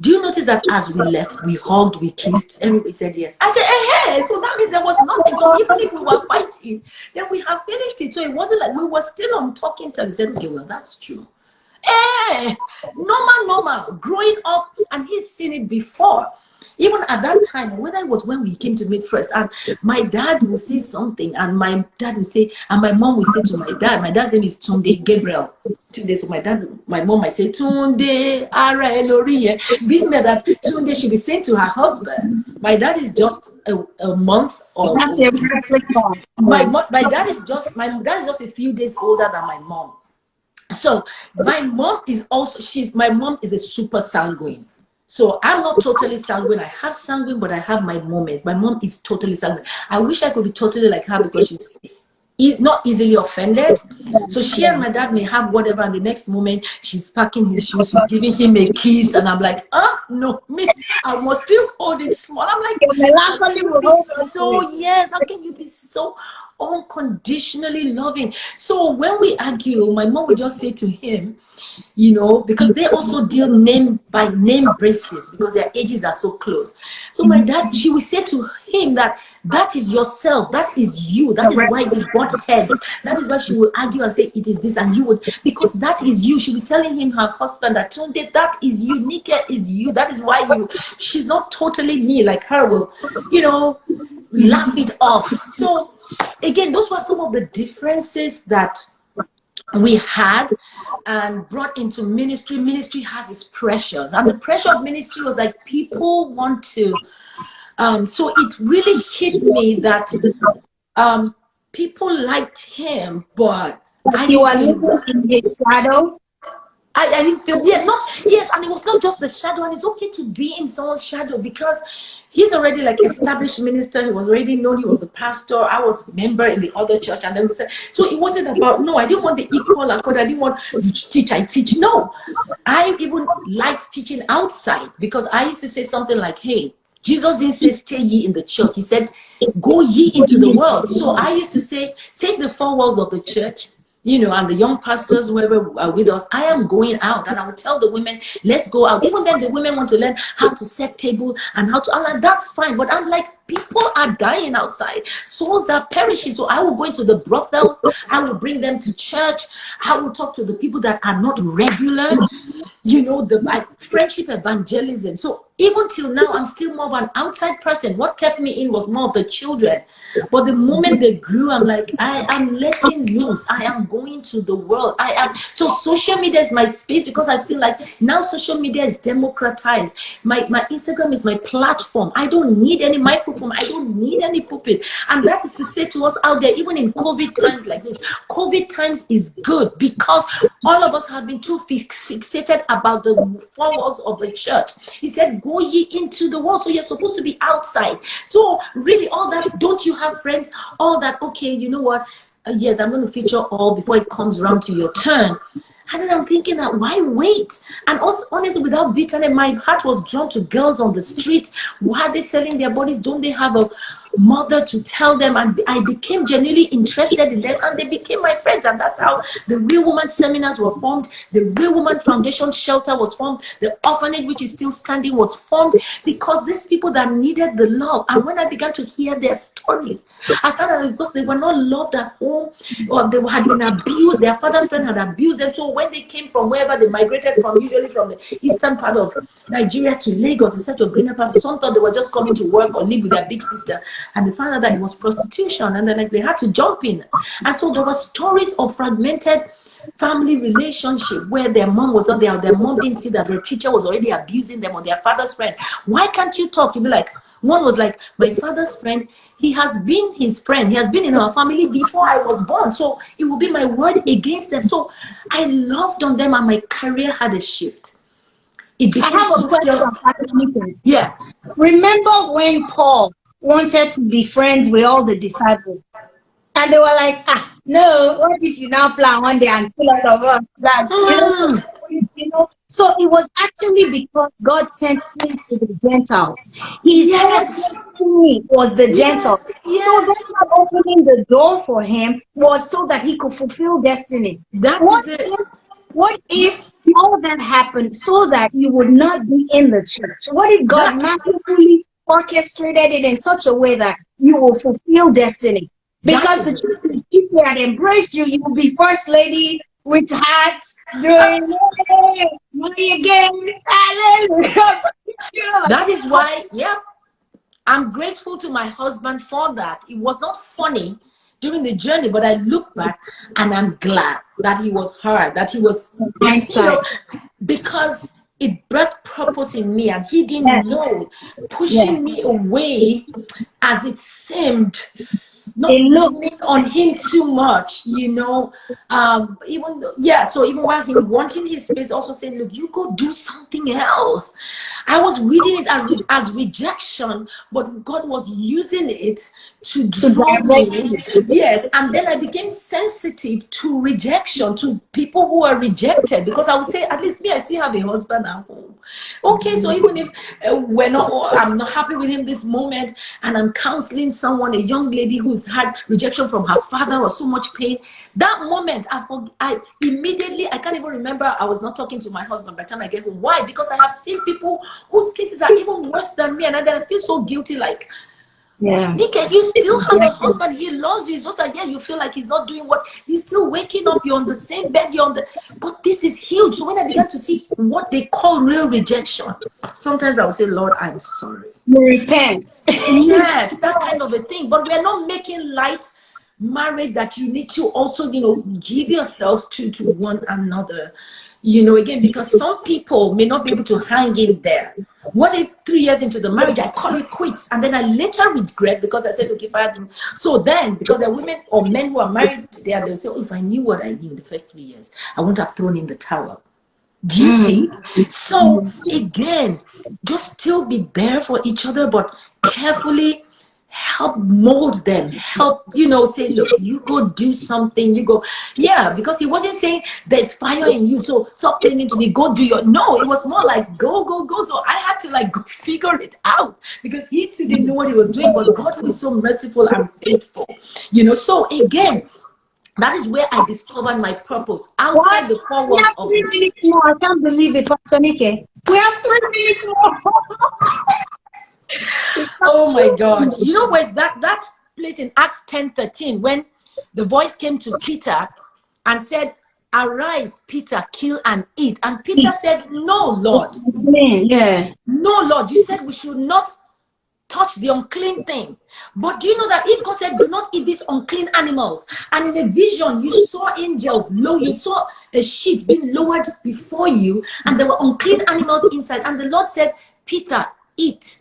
Do you notice that as we left, we hugged, we kissed, everybody said yes? I said, hey, so that means there was nothing. So even if we were fighting, then we have finished it. So it wasn't like we were still on talking terms. We said, okay, well, that's true. Normal, growing up, and he's seen it before. Even at that time, whether it was when we came to meet first, and my dad would say something, and my dad would say, and my mom would say to my dad's name is Tunde Gabriel. 2 days. So my mom might say, Tunde, Ara Elori. Being that Tunde should be saying to her husband. My dad is just a month or That's a replica. my dad is just a few days older than my mom. So my mom is a super sanguine. So I'm not totally sanguine. I have sanguine, but I have my moments. My mom is totally sanguine. I wish I could be totally like her because she's not easily offended. So she and my dad may have whatever, and the next moment she's packing his shoes, she's giving him a kiss, and I'm like, no, me, I must still hold it small. I'm like, how can you be how can you be so unconditionally loving? So when we argue, my mom would just say to him, because they also deal name by name basis because their ages are so close. So my dad, she would say to him that is yourself, that is you, that is why you got heads. That is why she would argue and say it is this, and you would, because that is you. She would telling him, her husband, that Tunde, that is you, Nika is you, that is why she's not totally me, like her will, laugh it off. So again, those were some of the differences that we had and brought into ministry. Ministry has its pressures, and the pressure of ministry was like people want to so it really hit me that people liked him, but you are living in his shadow. I didn't feel, and it was not just the shadow, and it's okay to be in someone's shadow because he's already like established minister. He was already known. He was a pastor. I was a member in the other church, and then we said, so it wasn't about, no, I didn't want the equal accord. I didn't want you teach, I teach. No, I even liked teaching outside because I used to say something like, hey, Jesus didn't say stay ye in the church. He said, go ye into the world. So I used to say, take the 4 walls of the church, and the young pastors, whoever are with us, I am going out, and I will tell the women, let's go out. Even then, the women want to learn how to set table and how to, I'm like, that's fine. But I'm like, people are dying outside. Souls are perishing. So I will go into the brothels. I will bring them to church. I will talk to the people that are not regular. The friendship evangelism. So even till now, I'm still more of an outside person. What kept me in was more of the children. But the moment they grew, I'm like, I am letting loose. I am going to the world. So social media is my space because I feel like now social media is democratized. My Instagram is my platform. I don't need any microphone. I don't need any pulpit. And that is to say to us out there, even in COVID times like this, COVID times is good because all of us have been too fixated about the 4 walls of the church. He said, go ye into the world. So you're supposed to be outside. So really all that, don't you have friends? All that, okay, you know what? Yes, I'm going to feature all before it comes around to your turn. And then I'm thinking that why wait? And also, honestly, without bitterness, my heart was drawn to girls on the street. Why are they selling their bodies? Don't they have a mother to tell them? And I became genuinely interested in them, and they became my friends. And that's how the Real Woman seminars were formed. The Real Woman Foundation shelter was formed. The orphanage, which is still standing, was formed because these people that needed the love. And when I began to hear their stories, I found that because they were not loved at home, or they had been abused, their father's friend had abused them. So when they came from wherever they migrated from, usually from the eastern part of Nigeria to Lagos in search of greener pastures, some thought they were just coming to work or live with their big sister. And they found out that it was prostitution, and then they had to jump in. And so there were stories of fragmented family relationship where their mom was not there, or their mom didn't see that their teacher was already abusing them, or their father's friend. Why can't you talk? To be like, one was like, my father's friend, he has been his friend. He has been in our family before I was born. So it will be my word against them. So I loved on them, and my career had a shift. It became I have a question, Pastor Nicholas. Yeah. Remember when Paul wanted to be friends with all the disciples, and they were like, no, what if you now plan one day and kill all of us? So it was actually because God sent him to the Gentiles. His destiny was the Gentiles. So that's not opening the door for him was so that he could fulfill destiny. What if all that happened so that you would not be in the church? What if God magically orchestrated it in such a way that you will fulfill destiny? Because the church, if they had embraced you, you will be first lady with hats, doing money again. That is why, I'm grateful to my husband for that. It was not funny during the journey, but I look back and I'm glad that he was hurt, that he was, because it brought purpose in me, and he didn't know, pushing me away as it seemed, not leaning on him too much, even though, so even while him wanting his space, also saying, look, you go do something else. I was reading it as rejection, but God was using it to draw me in. Yes, and then I became sensitive to rejection, to people who are rejected, because I would say, at least me, I still have a husband at home. Okay, so even if I'm not happy with him this moment, and I'm counseling someone, a young lady who's had rejection from her father or so much pain, that moment, I immediately, I can't even remember, I was not talking to my husband by the time I get home. Why? Because I have seen people whose cases are even worse than me, and then I feel so guilty, like, Nika, you still have a husband, he loves you. It's just like, you feel like he's not doing what, he's still waking up, you're on the same bed, but this is huge. So when I began to see what they call real rejection, sometimes I would say, Lord, I'm sorry. You repent. Yes, that kind of a thing. But we're not making light marriage, that you need to also, give yourselves to one another. Again, because some people may not be able to hang in there. What if 3 years into the marriage, I call it quits, and then I later regret because I said, okay, if I had... So then, because there are women or men who are married today, they'll say, oh, if I knew what I knew in the first 3 years, I wouldn't have thrown in the towel. Do you see? So again, just still be there for each other, but carefully help mold them, say, look, you go do something, you go, because he wasn't saying there's fire in you, so stop clinging to me, go do your, no, it was more like go. So I had to go figure it out, because he too didn't know what he was doing, but God who is so merciful and faithful, so again, that is where I discovered my purpose outside the four walls of it. 3 minutes more. I can't believe it, Pastor Nike. We have 3 minutes more. Oh my God. Where's that place in Acts 10:13, when the voice came to Peter and said, arise, Peter, kill and eat. And Peter said, no, Lord. No, Lord. You said we should not touch the unclean thing. But do you know that if God said, do not eat these unclean animals, and in a vision you saw angels, you saw a sheet being lowered before you, and there were unclean animals inside, and the Lord said, Peter, eat.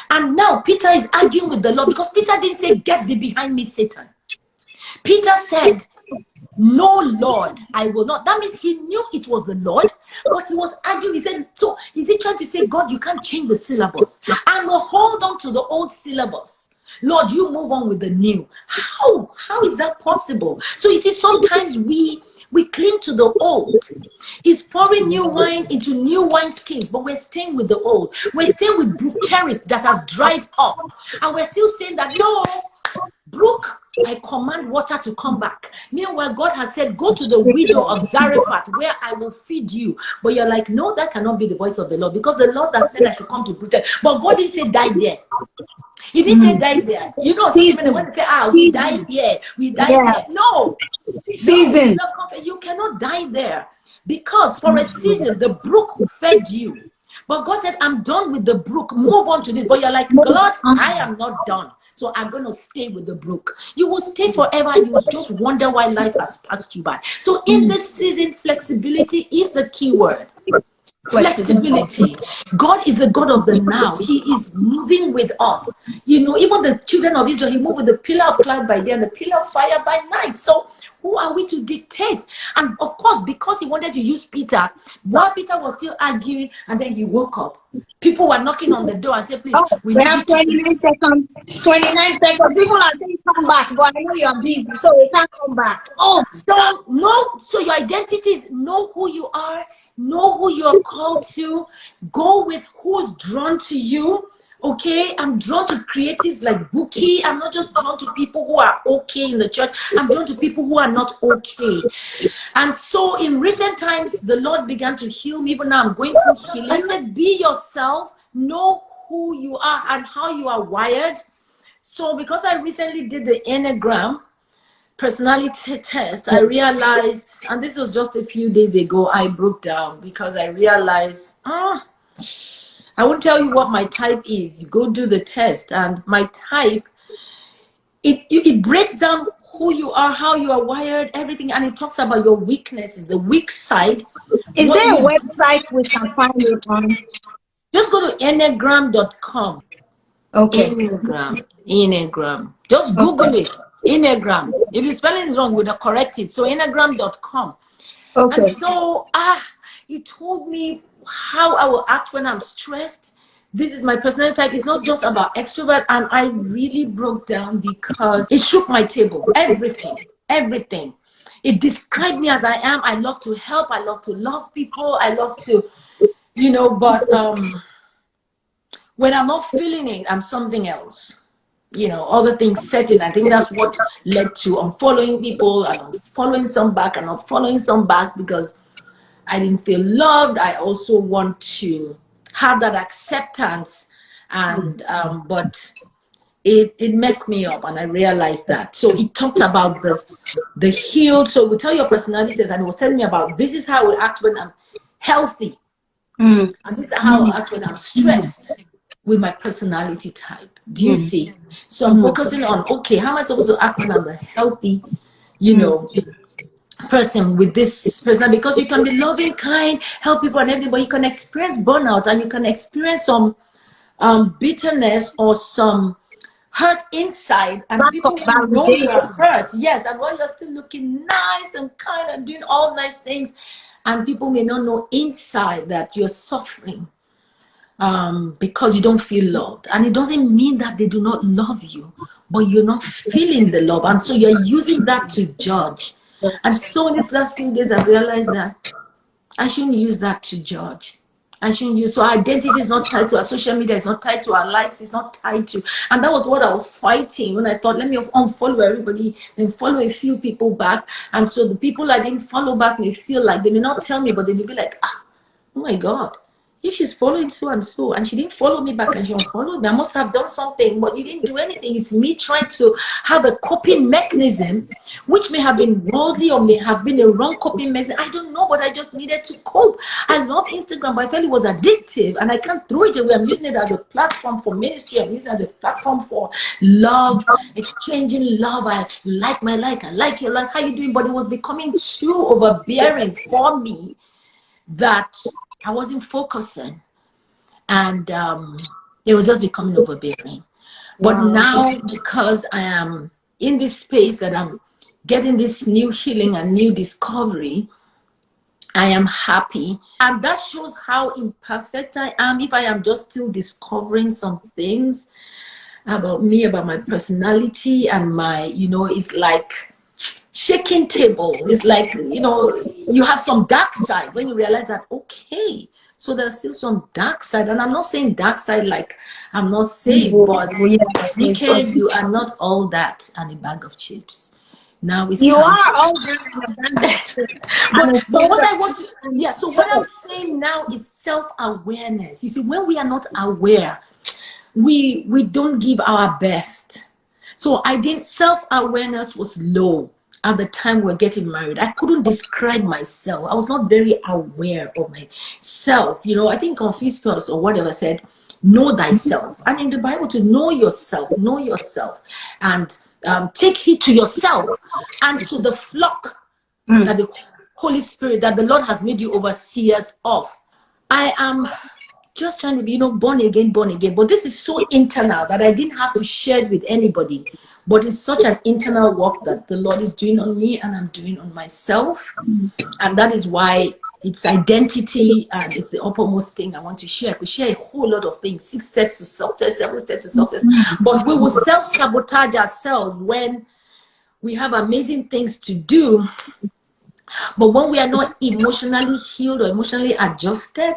And now Peter is arguing with the Lord, because Peter didn't say, get thee behind me, Satan. Peter said, no, Lord, I will not. That means he knew it was the Lord, but he was arguing. He said, so is he trying to say, God, you can't change the syllabus? I will hold on to the old syllabus. Lord, you move on with the new. How is that possible? So you see, sometimes we cling to the old. He's pouring new wine into new wineskins, but we're staying with the old. We're staying with brook cherry that has dried up. And we're still saying that, no, brook, I command water to come back. Meanwhile, God has said, go to the widow of Zarephath, where I will feed you. But you're like, no, that cannot be the voice of the Lord, because the Lord has said I should come to protect. But God didn't say die there. He didn't say die there. Some people, when they say, we die here, we die here. No. Season. You cannot die there, because for a season, the brook fed you. But God said, I'm done with the brook. Move on to this. But you're like, God, I am not done. So I'm going to stay with the brook. You will stay forever. You will just wonder why life has passed you by. So in this season, flexibility is the key word. Flexibility. God is the God of the now. He is moving with us. Even the children of Israel, he moved with the pillar of cloud by day and the pillar of fire by night. So who are we to dictate? And of course, because he wanted to use Peter, while Peter was still arguing, and then he woke up, people were knocking on the door and said, please, we have 29 seconds. 29 seconds. People are saying come back, but I know you are busy, so we can't come back. So your identity is know who you are, know who you're called to, go with who's drawn to you. Okay, I'm drawn to creatives like Bouquie. I'm not just drawn to people who are okay in the church. I'm drawn to people who are not okay. And so in recent times, the Lord began to heal me. Even now I'm going through healing. I said, be yourself, know who you are and how you are wired. So because I recently did the Enneagram personality test, I realized, and this was just a few days ago, I broke down because I realized, I won't tell you what my type is. Go do the test. And my type, it breaks down who you are, how you are wired, everything. And it talks about your weaknesses, the weak side. Is there a website we can find it on? Just go to enneagram.com. Okay. Enneagram. Just Google it. Enneagram. If the spelling is wrong, we'll correct it. So enneagram.com. Okay. And so it told me how I will act when I'm stressed. This is my personality type. It's not just about extrovert. And I really broke down because it shook my table. Everything. It described me as I am. I love to help. I love to love people. I love to, but when I'm not feeling it, I'm something else. Other things set in. I think that's what led to unfollowing people and unfollowing some back and not following some back because I didn't feel loved. I also want to have that acceptance, and but it messed me up, and I realized that. So it talked about the healed. So we tell your personalities, and it was telling me about this is how I act when I'm healthy, and this is how I act when I'm stressed with my personality type. Do you see? So I'm focusing on, okay, how am I supposed to act when I'm a healthy, person with this person? Because you can be loving, kind, help people and everything, but you can experience burnout and you can experience some bitterness or some hurt inside, and people will know you are hurt. Yes, and while you're still looking nice and kind and doing all nice things, and people may not know inside that you're suffering because you don't feel loved. And it doesn't mean that they do not love you, but you're not feeling the love, and so you're using that to judge. And so in these last few days, I realized that I shouldn't use that to judge. I shouldn't use. So our identity is not tied to our social media. It's not tied to our likes. It's not tied to. And that was what I was fighting when I thought, let me unfollow everybody and follow a few people back. And so the people I didn't follow back may feel like, they may not tell me, but they may be like, oh my God, if she's following so and so and she didn't follow me back and she unfollowed me, I must have done something, but you didn't do anything. It's me trying to have a coping mechanism, which may have been worldly or may have been a wrong coping mechanism. I don't know, but I just needed to cope. I love Instagram, but I felt it was addictive and I can't throw it away. I'm using it as a platform for ministry. I'm using it as a platform for love, exchanging love. You like my like, I like your like, how you doing? But it was becoming too overbearing for me that I wasn't focusing, and it was just becoming overbearing. But now, because I am in this space that I'm getting this new healing and new discovery, I am happy. And that shows how imperfect I am. If I am just still discovering some things about me, about my personality and my, it's like shaking table. It's like, you have some dark side when you realize that, okay, so there's still some dark side. And I'm not saying dark side like I'm not saved, but Nika, you are not all that and a bag of chips. Now it's you time are all that and a bag of chips. but what I want to, so what I'm saying now is self-awareness. You see, when we are not aware, we don't give our best. So self-awareness was low at the time we were getting married. I couldn't describe myself. I was not very aware of myself. I think Confucius or whatever said, know thyself. And in the Bible, to know yourself, and take heed to yourself and to the flock that the Holy Spirit, that the Lord has made you overseers of. I am just trying to be, born again. But this is so internal that I didn't have to share it with anybody. But it's such an internal work that the Lord is doing on me and I'm doing on myself. And that is why it's identity and it's the uppermost thing I want to share. We share a whole lot of things, 6 steps to success, 7 steps to success. But we will self-sabotage ourselves when we have amazing things to do. But when we are not emotionally healed or emotionally adjusted,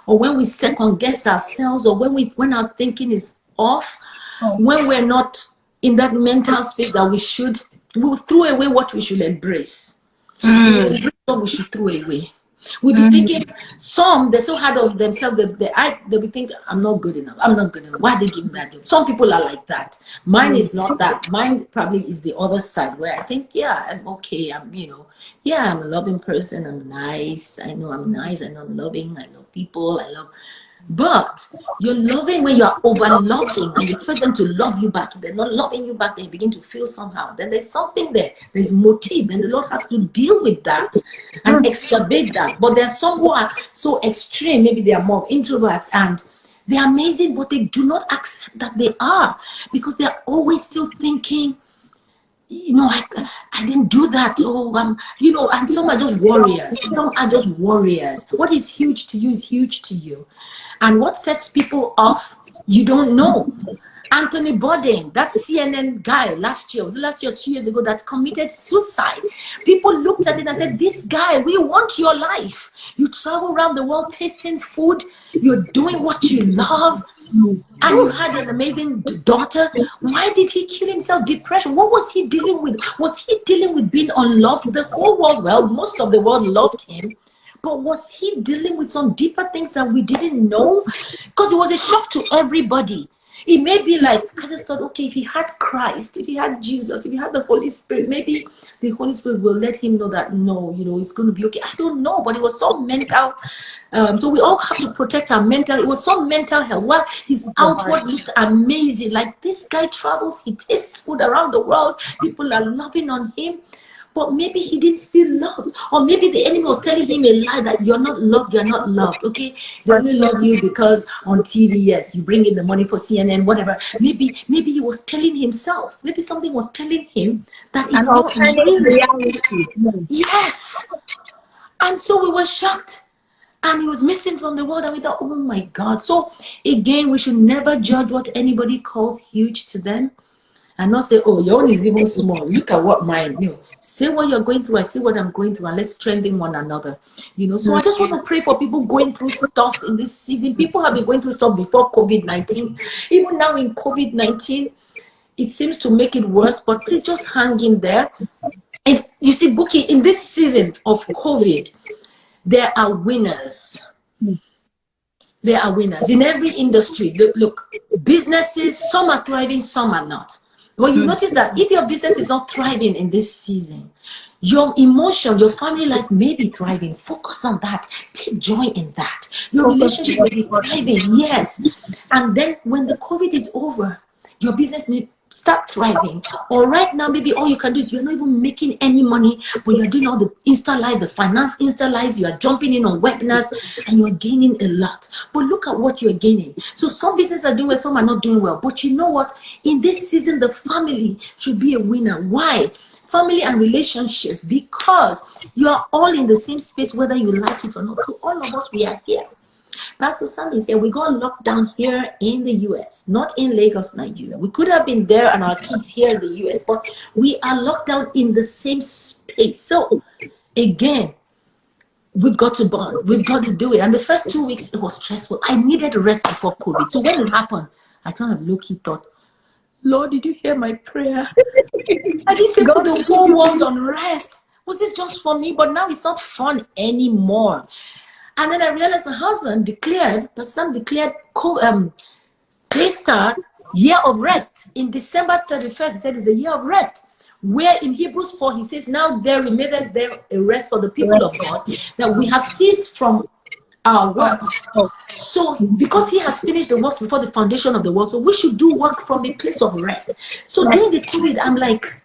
or when we second guess ourselves, or when our thinking is off, when we're not in that mental space that we will throw away what we should embrace. We will embrace what we should throw away. We'll be thinking, they're so hard on themselves, they'll be thinking, I'm not good enough. Why are they giving that job? Some people are like that. Mine is not that. Mine probably is the other side where I think, yeah, I'm okay. I'm a loving person. I'm nice. I know I'm nice. I know I'm loving. I love people. But you're loving when you're over loving and you expect them to love you back. If they're not loving you back, then you begin to feel somehow. Then there's something there. There's motive. And the Lord has to deal with that and excavate that. But there's some who are so extreme. Maybe they are more introverts and they're amazing, but they do not accept that they are, because they're always still thinking, I didn't do that. And some are just warriors. Some are just warriors. What is huge to you is huge to you. And what sets people off, you don't know. Anthony Bourdain, that CNN guy last year, 2 years ago, that committed suicide. People looked at it and said, this guy, we want your life. You travel around the world tasting food. You're doing what you love. And you had an amazing daughter. Why did he kill himself? Depression. What was he dealing with? Was he dealing with being unloved? The whole world, well, most of the world loved him. But was he dealing with some deeper things that we didn't know? Because it was a shock to everybody. It may be like, I just thought, okay, if he had Christ, if he had Jesus, if he had the Holy Spirit, maybe the Holy Spirit will let him know that, no, it's going to be okay. I don't know, but it was so mental. So we all have to protect our mental. It was so mental health. Well, his outward looked amazing. Like, this guy travels, he tastes food around the world. People are loving on him. But maybe he didn't feel loved. Or maybe the enemy was telling him a lie that you're not loved, you're not loved, okay? They only love you because on TV, yes, you bring in the money for CNN, whatever. Maybe he was telling himself. Maybe something was telling him that it's not reality. Yes. And so we were shocked. And he was missing from the world. And we thought, oh my God. So again, we should never judge what anybody calls huge to them. And not say, oh, your own is even small. Look at what mine knew. Say what you're going through, I see what I'm going through, and let's strengthen one another. So I just want to pray for people going through stuff in this season. People have been going through stuff before COVID-19. Even now in COVID-19, it seems to make it worse, but please just hang in there. And you see, Bouqui, in this season of COVID, there are winners. There are winners in every industry. Look, businesses, some are thriving, some are not. Well, you notice that if your business is not thriving in this season, your emotion, your family life may be thriving. Focus on that. Take joy in that. Your relationship will be thriving, yes. And then when the COVID is over, your business may start thriving. Or right now, maybe all you can do is you're not even making any money, but you're doing all the Insta Live, the finance Insta Lives, you are jumping in on webinars, and you're gaining a lot. But look at what you're gaining. So some businesses are doing well, some are not doing well. But you know what? In this season, the family should be a winner. Why? Family and relationships, because you are all in the same space, whether you like it or not. So all of us, we are here. Pastor Sam is here. We got locked down here in the US, not in Lagos, Nigeria. We could have been there and our kids here in the US, but we are locked down in the same space. So again, we've got to bond. We've got to do it. And the first 2 weeks, it was stressful. I needed rest before COVID. So when it happened, I kind of low-key thought, Lord, did you hear my prayer? I didn't say put the whole world on rest. Was this just for me? But now it's not fun anymore. And then I realized my husband declared, Pastor Sam declared Daystar year of rest. In December 31st, he said it's a year of rest. Where in Hebrews 4, he says, now there remaineth there a rest for the people of God, that we have ceased from our works. So because he has finished the works before the foundation of the world, so we should do work from a place of rest. So during the COVID, I'm like,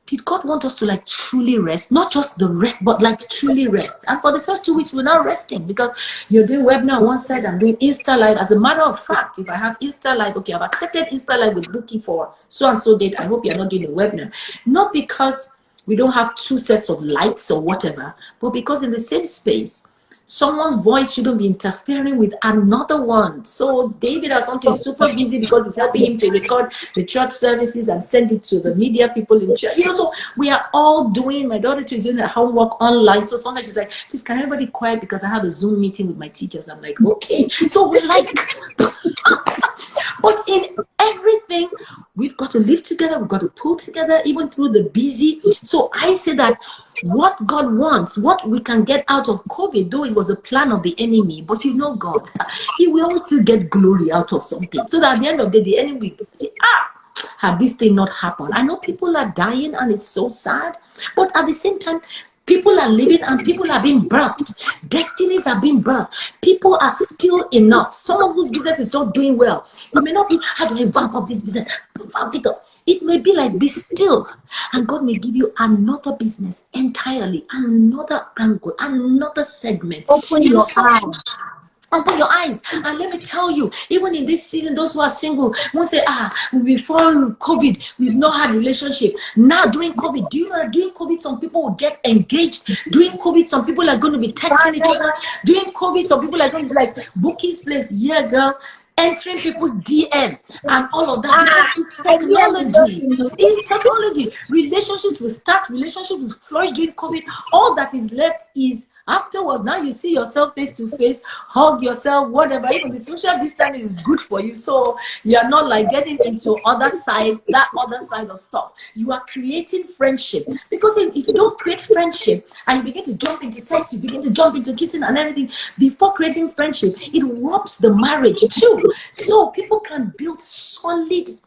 did God want us to like truly rest? Not just the rest, but like truly rest. And for the first 2 weeks, we're not resting because you're doing webinar on one side, I'm doing Insta Live. As a matter of fact, if I have Insta Live, okay, I've accepted Insta Live with Bouqui for so and so date. I hope you're not doing a webinar. Not because we don't have two sets of lights or whatever, but because in the same space, someone's voice shouldn't be interfering with another one. So David has something super busy because it's helping him to record the church services and send it to the media people in church. So we are all doing, my daughter too is doing her homework online. So sometimes she's like, please, can everybody quiet because I have a Zoom meeting with my teachers. I'm like, okay. So we're like, but in everything, we've got to live together. We've got to pull together, even through the busy. So I say that what God wants, what we can get out of COVID, though it was a plan of the enemy, but you know God, he will always still get glory out of something. So that at the end of the day, the enemy will say, had this thing not happened. I know people are dying and it's so sad, but at the same time, People are living and people are being birthed. Destinies are being birthed. People are still enough. Someone whose business is not doing well. It may not be, how do I vamp up this business? Vamp it up. It may be like, be still. And God may give you another business entirely, another angle, another segment. Open your eyes. Open your eyes. And let me tell you, even in this season, those who are single won't say, before COVID, we've not had relationship. Now during COVID, do you know that during COVID, some people will get engaged? During COVID, some people are going to be texting each other. During COVID, some people are going to be like, Bouqui'S place, yeah, girl. Entering people's DM and all of that, because it's technology. It's technology. Relationships will start, relationships will flourish during COVID. All that is left is afterwards. Now you see yourself face to face, hug yourself, whatever. Even the social distancing is good for you, so you're not like getting into that other side of stuff. You are creating friendship, because if you don't create friendship and you begin to jump into sex, you begin to jump into kissing and everything before creating friendship, it robs the marriage too. So people can build solid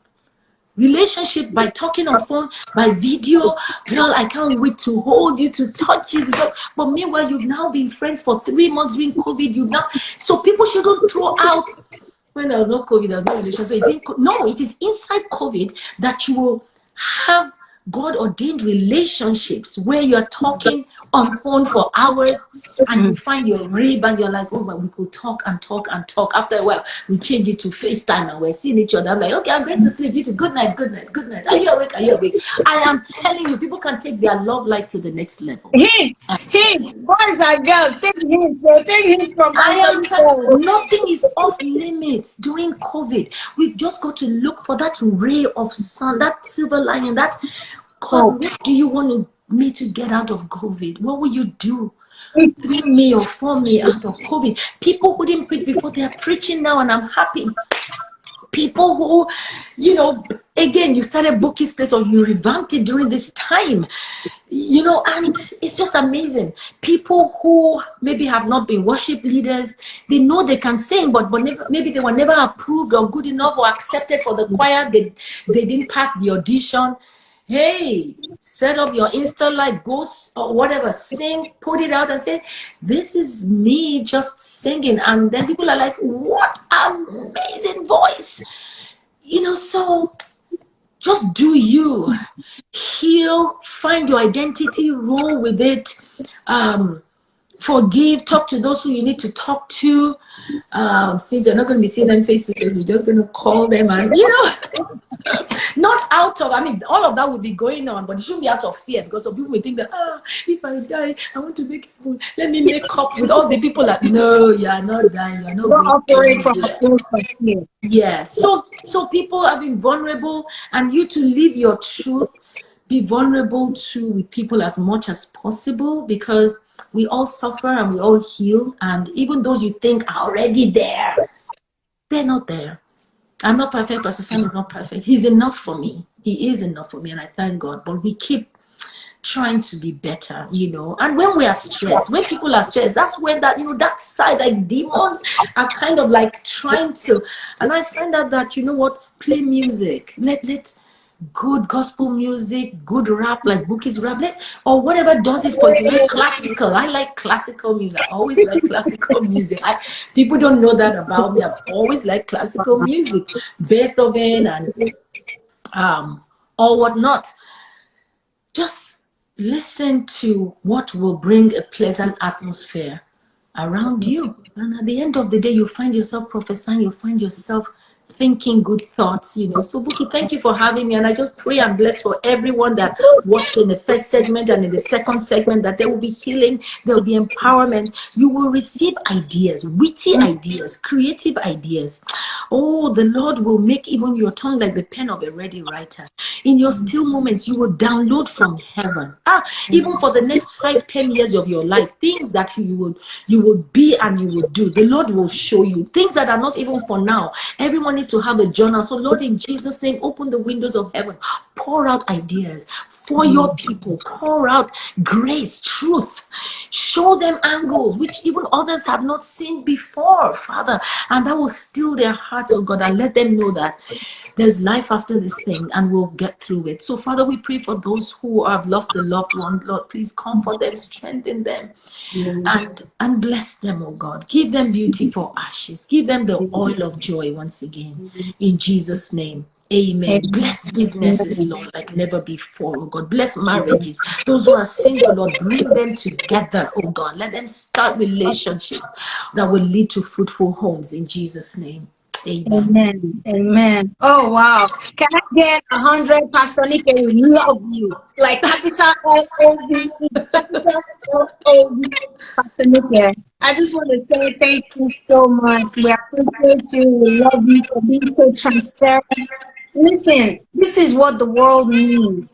relationship by talking on phone, by video. Girl, I can't wait to hold you, to touch you, to talk. But meanwhile, you've now been friends for 3 months during COVID. So people shouldn't throw out, when there was no COVID, there was no relationship. So it is inside COVID that you will have God ordained relationships where you're talking on phone for hours and you find your rib and you're like, oh, but we could talk and talk and talk. After a while, we change it to FaceTime and we're seeing each other. I'm like, okay, I'm going to sleep. You too. Good night, good night, good night. Are you awake? Are you awake? I am telling you, people can take their love life to the next level. Hints, boys and girls, take hints. Take hints from nothing is off limits during COVID. We've just got to look for that ray of sun, that silver lining, that God, what do you want me to get out of COVID? What will you do through me or for me out of COVID? People who didn't preach before, they are preaching now, and I'm happy. People who, again, you started Bouqui'S place or you revamped it during this time, and it's just amazing. People who maybe have not been worship leaders, they know they can sing, but maybe they were never approved or good enough or accepted for the choir. They didn't pass the audition. Hey, set up your Insta Live, go or whatever, sing, put it out and say, this is me just singing. And then people are like, what amazing voice. So just do you. Heal, find your identity, roll with it. Forgive, talk to those who you need to talk to. Since you're not going to be seeing them face to face, you're just going to call them and, not out of, all of that will be going on, but it shouldn't be out of fear, because some people will think that, if I die, I want to make food. Let me make up with all the people that, no, you're not dying, you're not going operate from a place of fear. Yeah, so people have been vulnerable, and you to live your truth, be vulnerable too with people as much as possible, because we all suffer and we all heal, and even those you think are already there, they're not there. I'm not perfect. Pastor Sam is not perfect. He's enough for me. He is enough for me, and I thank God. But we keep trying to be better, And when we are stressed, when people are stressed, that's when that, that side, like demons are kind of like trying to. And I find out that, play music. Let good gospel music, good rap, like Bouqui'S rap, or whatever does it for you. Like classical. I like classical music. I always like classical music. People don't know that about me. I've always liked classical music, Beethoven and or whatnot. Just listen to what will bring a pleasant atmosphere around you. And at the end of the day, you find yourself prophesying, you find yourself thinking good thoughts, So Bouquie, thank you for having me, and I just pray and bless for everyone that watched in the first segment and in the second segment, that there will be healing, there will be empowerment. You will receive ideas, witty ideas, creative ideas. Oh, the Lord will make even your tongue like the pen of a ready writer. In your still moments, you will download from heaven. Even for the next 5-10 years of your life, things that you will be and you will do, the Lord will show you things that are not even for now. Everyone needs to have a journal. So Lord, in Jesus' name, open the windows of heaven, pour out ideas for your people, pour out grace, truth, show them angles which even others have not seen before, Father, and that will still their hearts, oh God, and let them know that there's life after this thing, and we'll get through it. So, Father, we pray for those who have lost a loved one. Lord, please comfort them, strengthen them, and bless them, oh God. Give them beauty for ashes. Give them the oil of joy once again. In Jesus' name. Amen. Bless businesses, Lord, like never before, oh God. Bless marriages. Those who are single, Lord, bring them together, oh God. Let them start relationships that will lead to fruitful homes in Jesus' name. Amen. Amen. Amen. Oh wow. Can I get 100? Pastor Nick, we love you. Like capital L-O-V, capital L-O-V. Pastor Nick, I just want to say thank you so much. We appreciate you. We love you for being so transparent. Listen, this is what the world needs.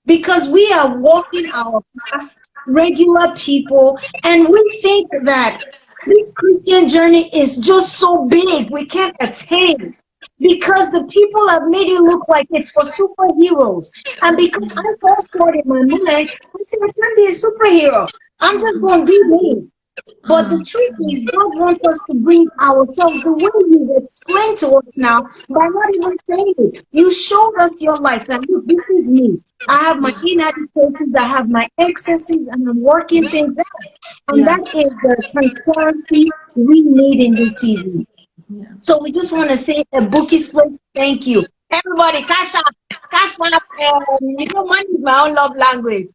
Because we are walking our path, regular people, and we think that this Christian journey is just so big, we can't attain. Because the people have made it look like it's for superheroes. And because I first saw it in my mind, I said, I can't be a superhero. I'm just going to do me. But the truth is, God wants us to bring ourselves the way you've explained to us now by not even saying it. You showed us your life. That look, this is me. I have my inadequacies, I have my excesses, and I'm working things out. And that is the transparency we need in this season. So we just want to say a Bouqui'S place, thank you. Everybody, cash up. You know, money is my own love language.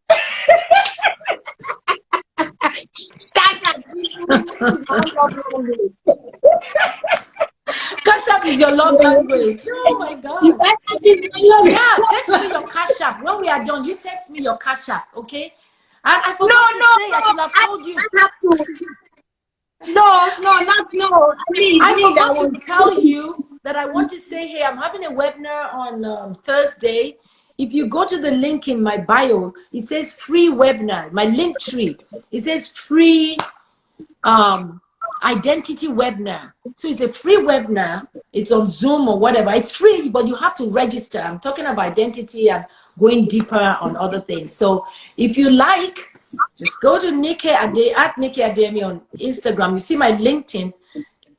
Cash up is my own love language. Cash App is your love language. Oh my God. Yeah, text me your Cash App. When we are done, you text me your Cash App, okay? And I forgot to say, I should have told you. I have to. No. I forgot to tell you that I want to say, hey, I'm having a webinar on Thursday. If you go to the link in my bio, it says free webinar, my link tree. It says free identity webinar. So it's a free webinar. It's on Zoom or whatever. It's free, but you have to register. I'm talking about identity and going deeper on other things. So if you like, just go to Nike Adeyemi on Instagram. You see my LinkedIn.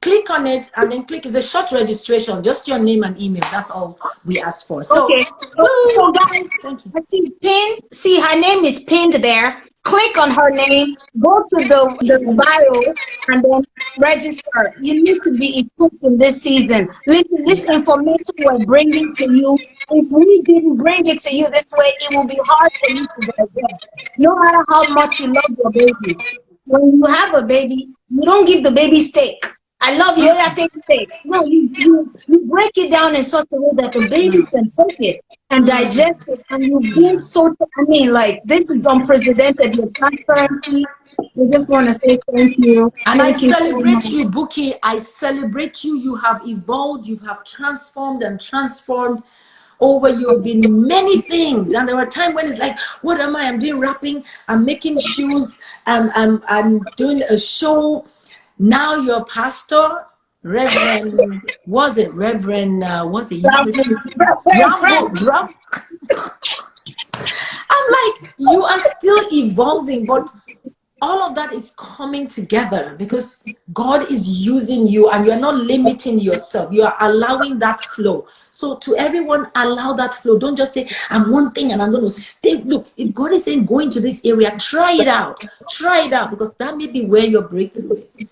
Click on it and then click. It's a short registration, just your name and email. That's all we ask for. So, okay. So guys, she's pinned. See, her name is pinned there. Click on her name, go to the bio, and then register. You need to be equipped in this season. Listen, this information we're bringing to you, if we didn't bring it to you this way, it will be hard for you to digest. No matter how much you love your baby, when you have a baby, you don't give the baby steak. I love you, I take steak. No, you break it down in such a way that the baby can take it and digest it, and you being so, I mean, like, this is unprecedented, your transparency. We just want to say thank you. And thank I you celebrate so you, Bouqui. I celebrate you. You have evolved, you have transformed and transformed over. You've been many things, and there were times when it's like, what am I? I'm doing rapping, I'm making shoes, I'm doing a show. Now you're a pastor, Reverend, was it Reverend, was it? You have this Rambo. I'm like, you are still evolving, but all of that is coming together because God is using you and you're not limiting yourself. You are allowing that flow. So to everyone, allow that flow. Don't just say, I'm one thing and I'm going to stay. Look, if God is saying, go into this area, try it out. Try it out because that may be where your breakthrough is.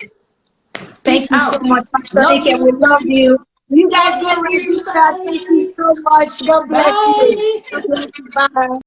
Thank you so much, Pastor Nick. We love you. You guys go register. Thank you so much. God bless you. Bye. Bye.